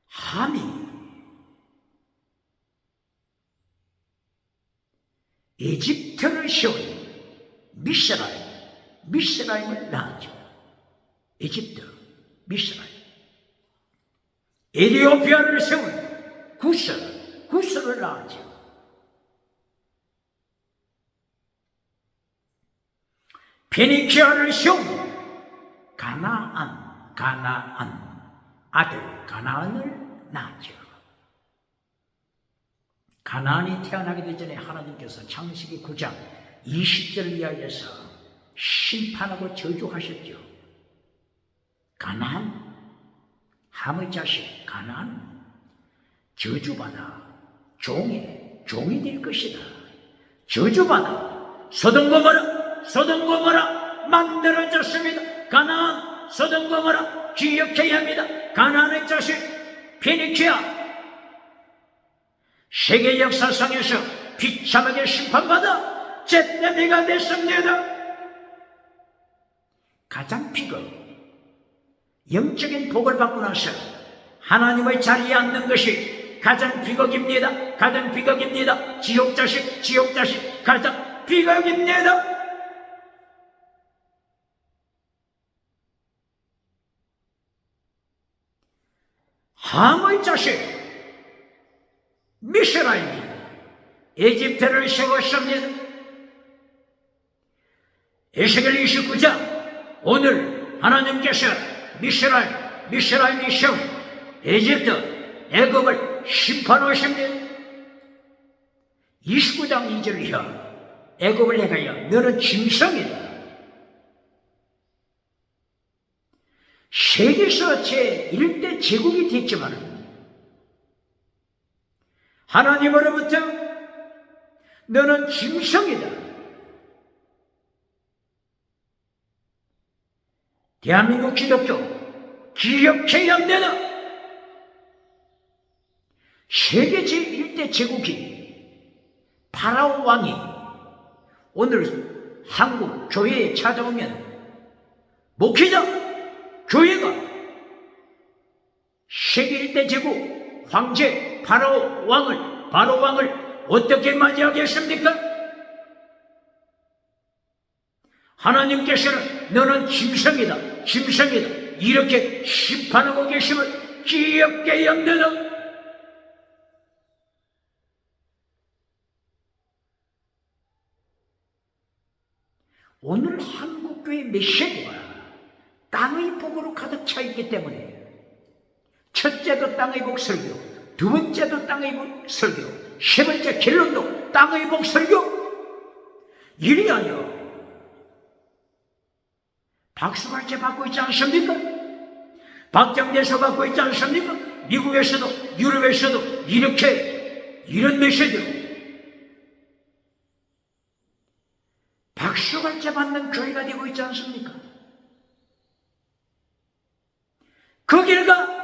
함이 에집트를 세운 미스라임을 낳았죠. 에집트, 미스라임. 에티오피아를 세운 구스를 낳았죠. 페니키아를 세운 가나안 아들 가나안을 낳았죠. 가나안이 태어나기 전에 하나님께서 창세기 9장 20절을 이야기해서 심판하고 저주하셨죠. 가나안, 함의 자식 가나안 저주받아 종이 될 것이다. 저주받아 소돔고모라 만들어졌습니다. 가나안, 소돔고모라 기억해야 합니다. 가나안의 자식 페니키아 세계 역사상에서 비참하게 심판받아 잿더미가 됐습니다. 가장 비극, 영적인 복을 받고 나서 하나님의 자리에 앉는 것이 가장 비극입니다. 가장 비극입니다. 지옥자식 가장 비극입니다. 함의 자식 미스라임이 에집트를 세웠습니다. 에스겔 29장 오늘 하나님께서 미스라임이 세운 에집트 애굽을 심판하십니다. 29장 2절이여 애굽을 해가여 너는 짐승이다. 세계에서 제1대 제국이 됐지만 하나님으로부터 너는 짐승이다. 대한민국 기독교 기억해야 합니다. 세계 제1대 제국이 파라오 왕이 오늘 한국 교회에 찾아오면 목회자, 교회가 세계 1대 제국 황제 바로 왕을 어떻게 맞이하겠습니까? 하나님께서는 너는 짐승이다 이렇게 심판하고 계심을 기억게 염려는 오늘 한국교회 메시지가 땅의 복으로 가득 차 있기 때문에 첫째도 땅의 복 설교, 두 번째도 땅의 복 설교, 세 번째 결론도 땅의 복 설교. 이리하여 박수갈채 받고 있지 않습니까? 박정대서 받고 있지 않습니까? 미국에서도 유럽에서도 이런 메시지로 박수갈채 받는 교회가 되고 있지 않습니까? 그 결과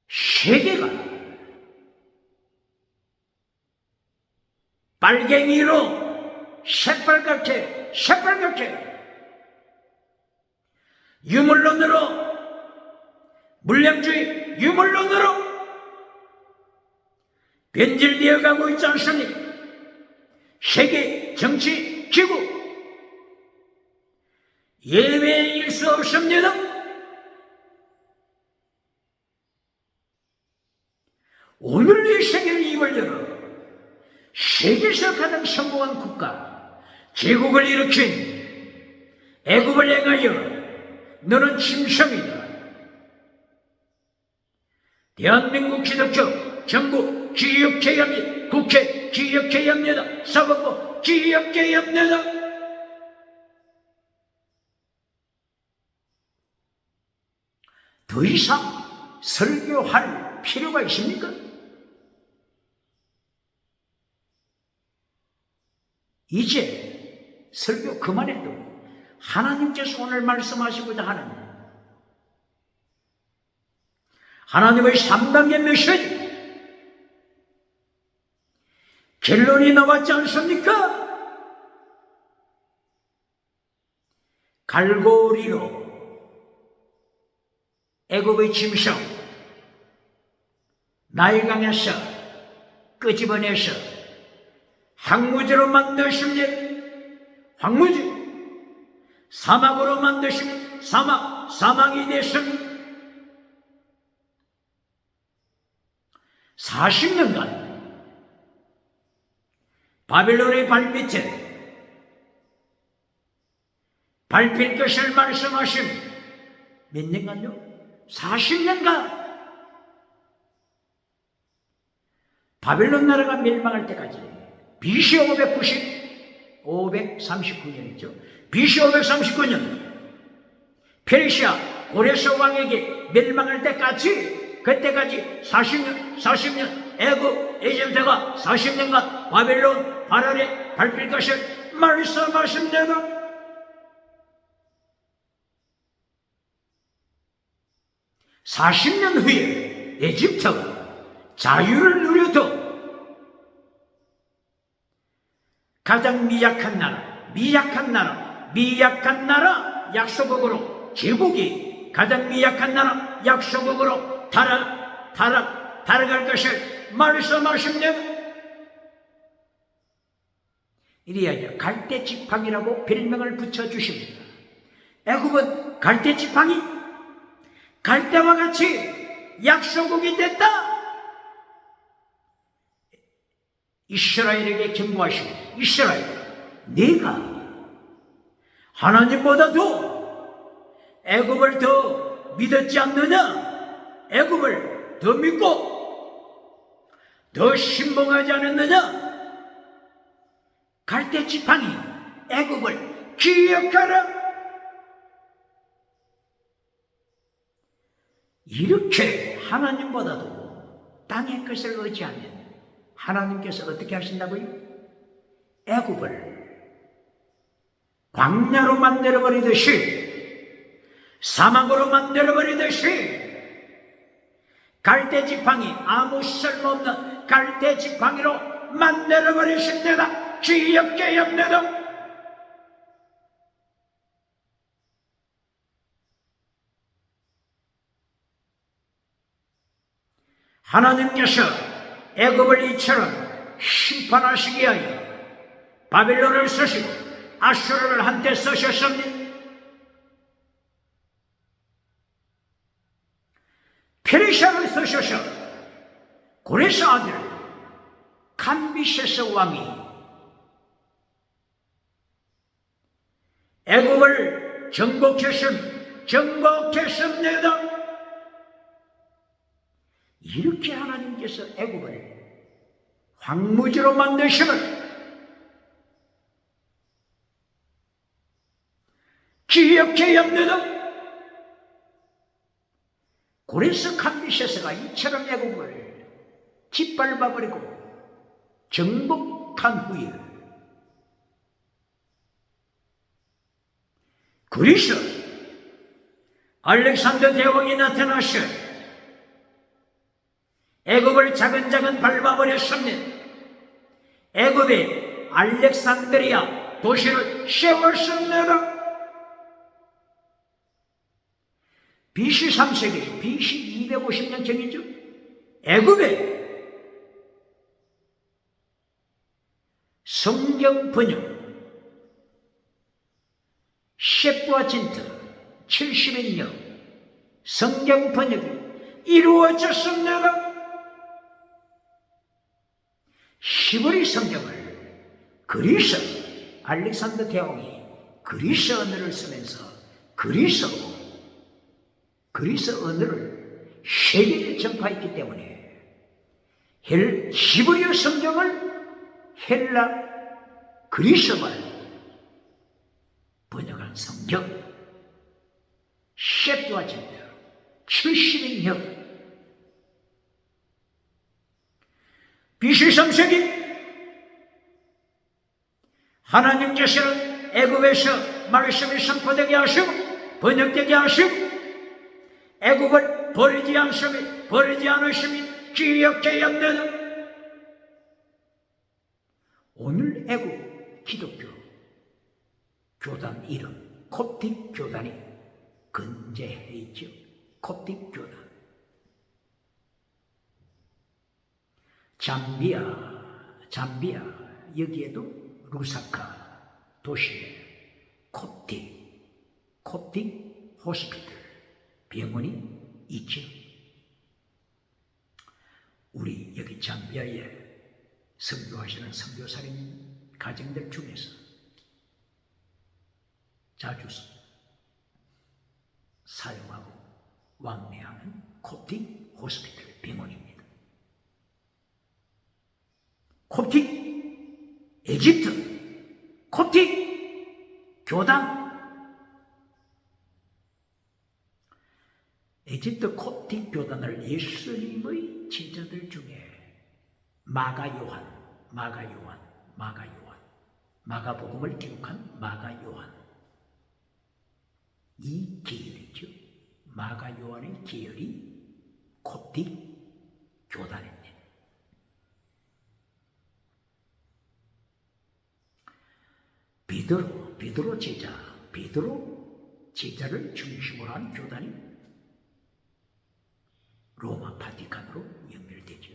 세계가 빨갱이로 새빨갛게 유물론으로 물량주의 유물론으로 변질되어 가고 있지 않습니까? 세계 정치 기구 예외일 수 없습니다. 오늘 이 세계를 입을 열어 세계에서 가장 성공한 국가 제국을 일으킨 애굽을 행하여 너는 짐승이다. 대한민국 기독교 정부 기억개혁이 국회 기억개혁입니다. 사법부 기억개혁입니다. 더 이상 설교할 필요가 있습니까? 이제 설교 그만해도 하나님께서 오늘 말씀하시고자 하는 하나님의 3단계 메시지 결론이 나왔지 않습니까? 갈고리로 애굽의 짐승 나일강에서 끄집어내서 황무지로 만드십니다. 황무지 사막으로 만드십니다. 사막이 됐습니다. 40년간 바빌론의 발밑에 밟힐 것을 말씀하신 몇 년간요? 40년간 바빌론 나라가 멸망할 때까지 BC 539년이죠. BC 539년 페르시아 고레스 왕에게 멸망할 때까지 그때까지 40년 애굽 에집트가 40년간 바벨론 발아래 밟힐 것을 말씀하십니다. (40년) 후에 에집트가 자유를 누려도 가장 미약한 나라 약소국으로 제국이 가장 미약한 나라 약소국으로 달아갈 것을 말씀하십니다. 이리하여 갈대지팡이라고 별명을 붙여주십니다. 애굽은 갈대지팡이, 갈대와 같이 약소국이 됐다. 이스라엘에게 경고하시고, 이스라엘, 네가 하나님보다도 애굽을 더 믿었지 않느냐? 애굽을 더 믿고 더 신봉하지 않았느냐? 갈대지팡이 애굽을 기억하라. 이렇게 하나님보다도 땅의 것을 의지하면 하나님께서 어떻게 하신다고요? 애굽을 광야로 만들어버리듯이, 사막으로 만들어버리듯이 갈대 지팡이, 아무 쓸모없는 갈대 지팡이로 만들어버리십니다. 지역계 염려도 하나님께서 애굽을 이처럼 심판하시기 위하여 바빌론을 쓰시고 아수르를 한때 쓰셨습니다. 페르시아를 쓰셔서 고레스 아들 감비세스 왕이 애굽을 정복했습니다. 이렇게 하나님께서 애굽을 황무지로 만드시면 기억해야 합니다. 고레스 감비세스가 이처럼 애굽을 짓밟아버리고 정복한 후에 그리스 알렉산더 대왕이 나타나셔 애굽을 자근자근 밟아버렸습니다. 애굽에 알렉산드리아 도시를 세웠습니다. BC 3세기, BC 250년 전이죠. 애굽에 성경 번역 셰프와진트 70년 성경 번역이 이루어졌습니다. 히브리 성경을 그리스 알렉산더 대왕이 그리스 언어를 쓰면서 그리스 언어를 세계에 전파했기 때문에 히브리어 성경을 헬라 그리스말로 번역한 성경 셰프와진트 70년 BC 3세기 하나님께서는 애굽에서 말씀이 선포되게 하시고 번역되게 하시고 애굽을 버리지 않으심이 기억해야 합니다. 오늘 애굽 기독교 교단 이름 콥틱 교단이 근제해 있죠. 콥틱 교단. 잠비아 여기에도 루사카 도시에 콥틱 호스피털 병원이 있죠. 우리 여기 잠비아에 선교하시는 선교사님 가정들 중에서 자주 사용하고 왕래하는 콥틱 호스피털 병원입니다. 콥틱 에집트 콥틱 교단 에집트 콥틱 교단을 예수님의 제자들 중에 마가복음을 기록한 마가요한 이 계열이죠. 마가요한의 계열이 콥틱 교단입니다. 베드로 제자를 중심으로 한 교단이 로마 바티칸으로 연결되죠.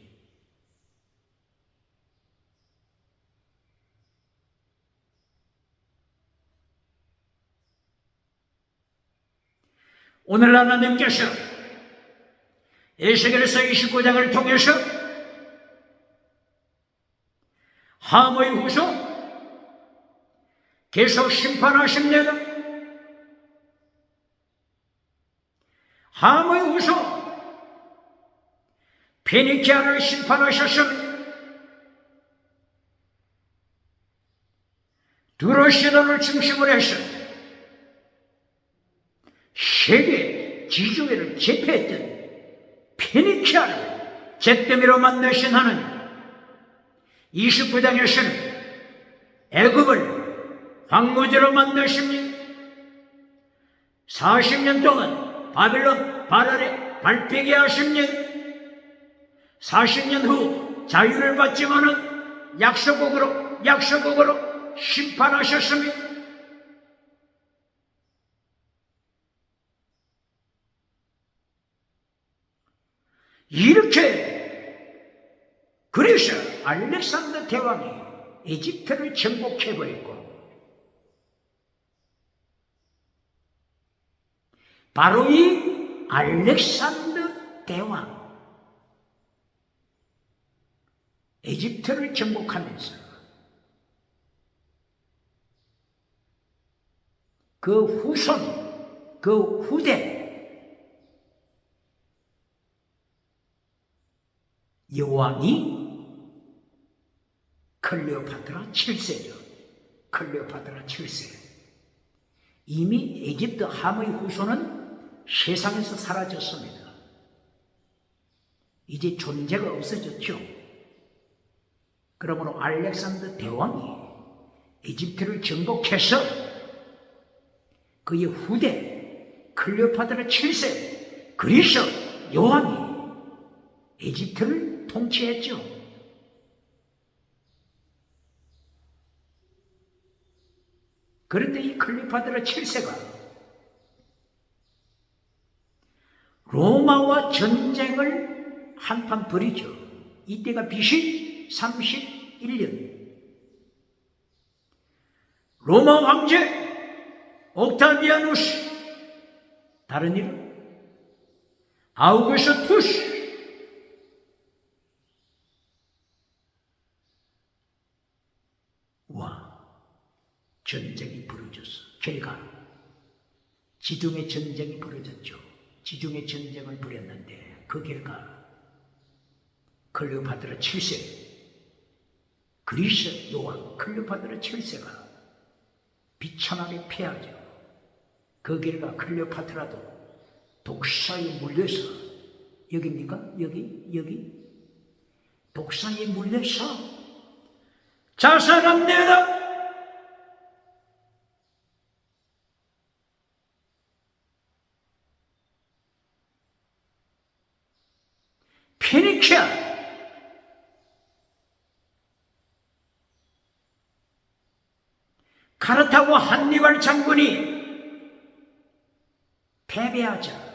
오늘 하나님께서 에스겔서 29장을 통해서 함의 후손 계속 심판하십니다. 함의 후손 페니키아를 심판하셨습니다. 드로시도를 중심으로 해서 세계 지중해를 제패했던 페니키아를 잿더미로 만드신 하나님, 29장에서는 애굽을 황무지로 만드십니다. 40년 동안 바빌론 발 아래 밟히게 하십니다. 40년 후 자유를 받지만은 약소국으로 심판하셨으며 이렇게 그래서 알렉산더 대왕이 이집트를 정복해버렸고 바로 이 알렉산더 대왕 이집트를 정복하면서 그 후손, 그 후대 여왕이 클레오파트라 7세죠. 클레오파트라 7세. 이미 이집트 함의 후손은 세상에서 사라졌습니다. 이제 존재가 없어졌죠. 그러므로 알렉산더 대왕이 이집트를 정복해서 그의 후대 클레오파트라 7세 그리스 여왕이 이집트를 통치했죠. 그런데 이 클레오파트라 7세가 로마와 전쟁을 한판 벌이죠. 이때가 BC 31년. 로마 황제 옥타비아누스, 다른 이름 아우구스투스, 전쟁이 벌어졌어. 결과 지중해 전쟁이 벌어졌죠. 지중해 전쟁을 벌였는데 그 결과 클레오파트라 7세 그리스 여왕 클레오파트라 7세가 비참하게 패하죠. 그 결과 클레오파트라도 독사에 물려서 여기입니까? 여기 독사에 물려서 자살합니다. 페니키아 카르타고 한니발 장군이 패배하자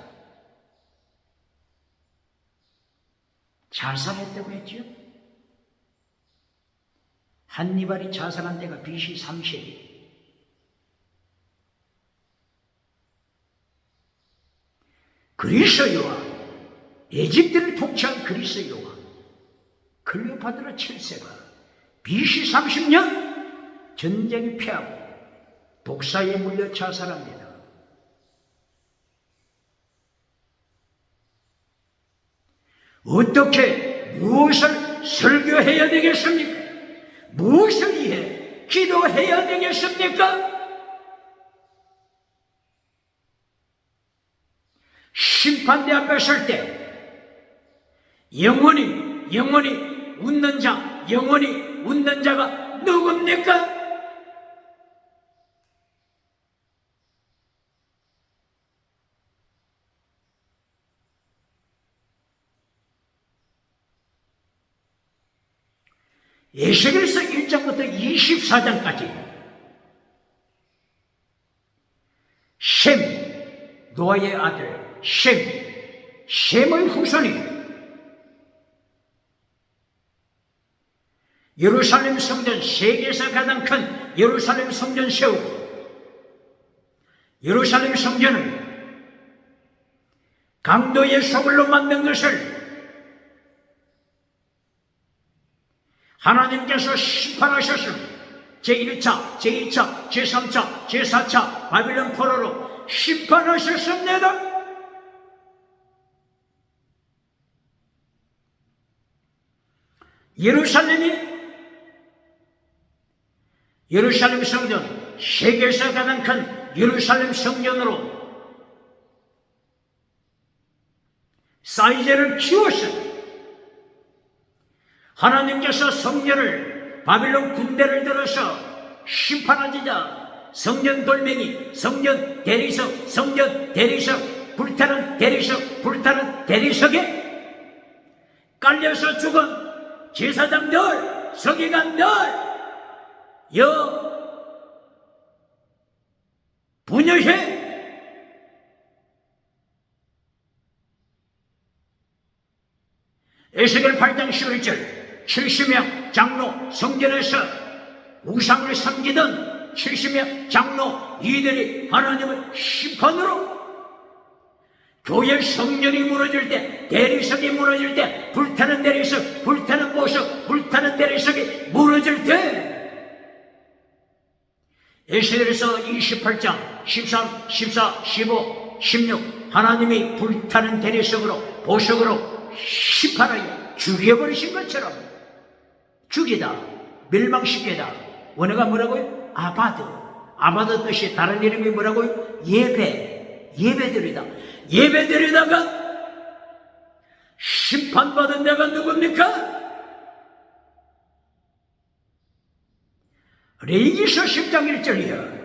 자살했다고 했죠. 한니발이 자살한 때가 BC 30일. 그리스 여왕 에집트를 통치한 그리스 여왕 클레오파트라 7세가 BC 30년 전쟁에 패하고 독사에 물려 자살합니다. 어떻게 무엇을 설교해야 되겠습니까? 무엇을 위해 기도해야 되겠습니까? 심판대 앞에 설 때 영원히 웃는 자, 영원히 웃는 자가 누굽니까? 에스겔서 1장부터 24장까지 셈, 노아의 아들 셈의 후손이 예루살렘 성전, 세계에서 가장 큰 예루살렘 성전 세우고 예루살렘 성전을 강도의 소굴로 만든 것을 하나님께서 심판하셨습니다. 제1차, 제2차, 제3차, 제4차 바빌론 포로로 심판하셨습니다. 예루살렘 성전, 세계에서 가장 큰 예루살렘 성전으로 사이즈를 키웠어요. 하나님께서 성전을 바빌론 군대를 들어서 심판하시자 성전 돌멩이, 성전 대리석, 성전 대리석, 불타는 대리석, 불타는 대리석에 깔려서 죽은 제사장들, 서기관들, 분여해. 에스겔 8장 11절 70명 장로 성전에서 우상을 섬기던 70명 장로 이들이 하나님의 심판으로 교회 성전이 무너질 때, 대리석이 무너질 때, 불타는 대리석, 불타는 보석, 불타는 대리석이 무너질 때 에스겔에서 28장 13, 14, 15, 16 하나님이 불타는 대리석으로 보석으로 심판하여 죽여버리신 것처럼 죽이다, 멸망시키다. 원어가 뭐라고요? 아바드 뜻이 다른 이름이 뭐라고요? 예배드리다. 예배드리다가 심판받은 자가 누굽니까? 레위기서 10장 1절이요.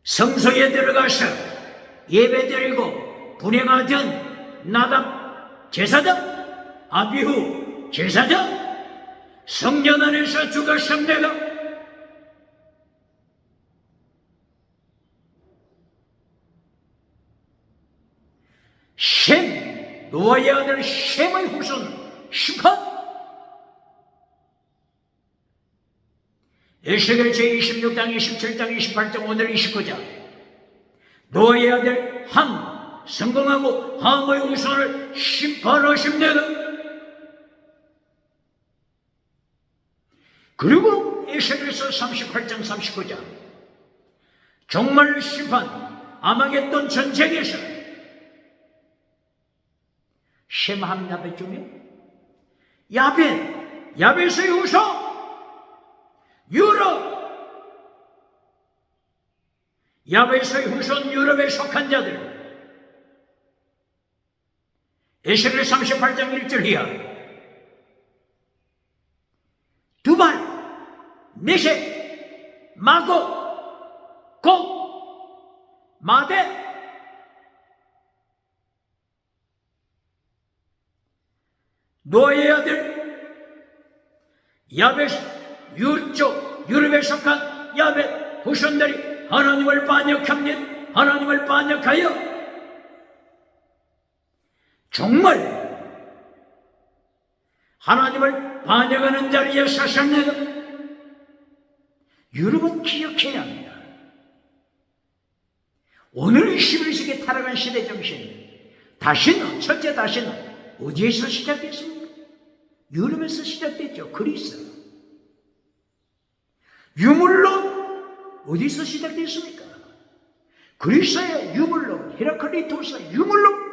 성소에 들어가서 예배드리고 분향하던 나답 제사장, 아비후 제사장, 성전 안에서 죽었습니다. 셈, 노아의 아들 셈의 후손 심판. 에스겔 제26장 27장 28장 오늘 29장 노아의 아들 함 성공하고 함의 후손을 심판하십니다. 그리고 에스겔서 38장 39장 종말 심판 아마겟돈 전쟁에서 셈함 야벳 중에 야벳의 후손 유럽, 야벳의 후손 유럽에 속한 자들 에스겔 38장 1절 이하 두발, 메섹, 마고, 곡, 마대 노아의 아들 야벳 유럽에 속한 야벳 후손들이 하나님을 반역합니다. 하나님을 반역하여 정말 하나님을 반역하는 자리에 섰습니다. 여러분 기억해야 합니다. 오늘 21세기 타락한 시대 정신 첫째 다시는 어디에서 시작됐습니까? 유럽에서 시작됐죠. 그리스. 유물론 어디서 시작됐습니까? 그리스의 유물론, 헤라클리토스의 유물론.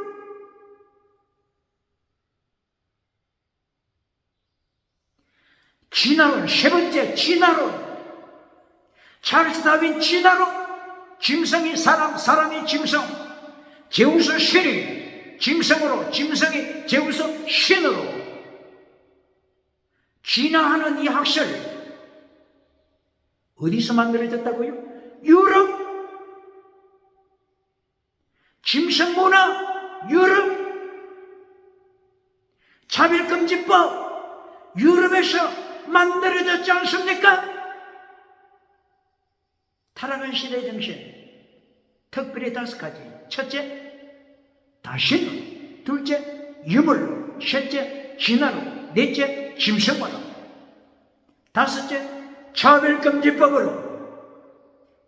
진화론, 세 번째 진화론. 찰스 다윈 진화론. 짐승이 사람이 짐승. 제우스 신이 짐승으로, 짐승이 제우스 신으로. 진화하는 이 학설 어디서 만들어졌다고요? 유럽. 짐승 문화 유럽. 차별금지법 유럽에서 만들어졌지 않습니까? 타락한 시대 정신 특별히 5가지. 첫째, 다시는. 둘째, 유물로. 셋째, 진화로. 넷째, 짐승문화. 다섯째, 차별금지법으로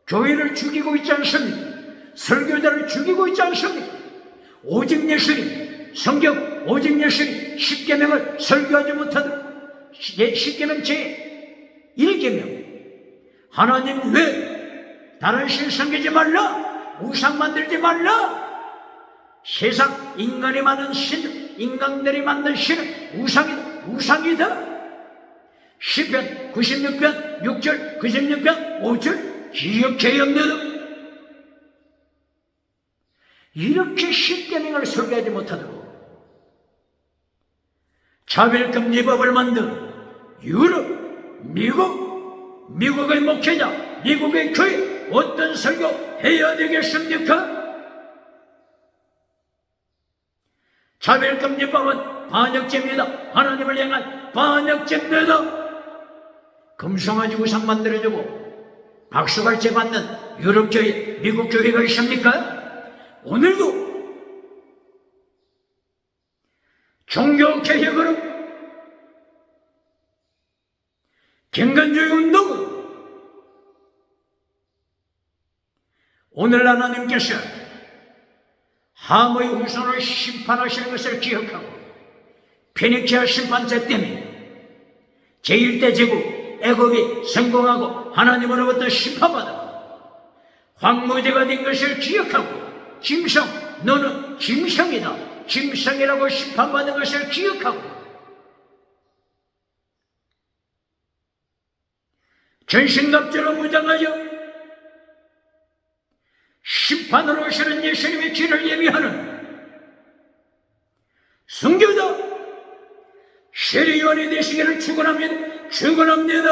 교회를 죽이고 있지 않습니까? 설교자를 죽이고 있지 않습니까? 오직 예수님, 성경 오직 예수님 10계명을 설교하지 못하도록 10계명 제1계명 하나님 외 다른 신 섬기지 말라, 우상 만들지 말라. 세상 인간이 만든 신, 인간들이 만든 신은 우상이다. 시편 96편 6절 96편 5절 기억해야 합니다. 이렇게 10계명을 설교하지 못하도록 차별금지법을 만든 유럽, 미국의 목회자, 미국의 교회 어떤 설교 해야 되겠습니까? 차별금지법은 반역죄입니다. 하나님을 향한 반역죄입니다. 금송아지 우상 만들어주고 박수갈채 받는 유럽교회, 미국 교회가 있습니까? 오늘도 종교개혁으로 경건주의 운동은 오늘 하나님께서 함의 후손을 심판하시는 것을 기억하고 페니키아 심판제 때문에 제1대 제국 애굽이 성공하고 하나님으로부터 심판받아 황무지가 된 것을 기억하고 짐승, 너는 짐승이다, 짐승이라고 심판받은 것을 기억하고 전신갑주로 무장하여 심판으로 오시는 예수님의 길을 예비하는 순교자 세례요한이 되시기를 축원합니다.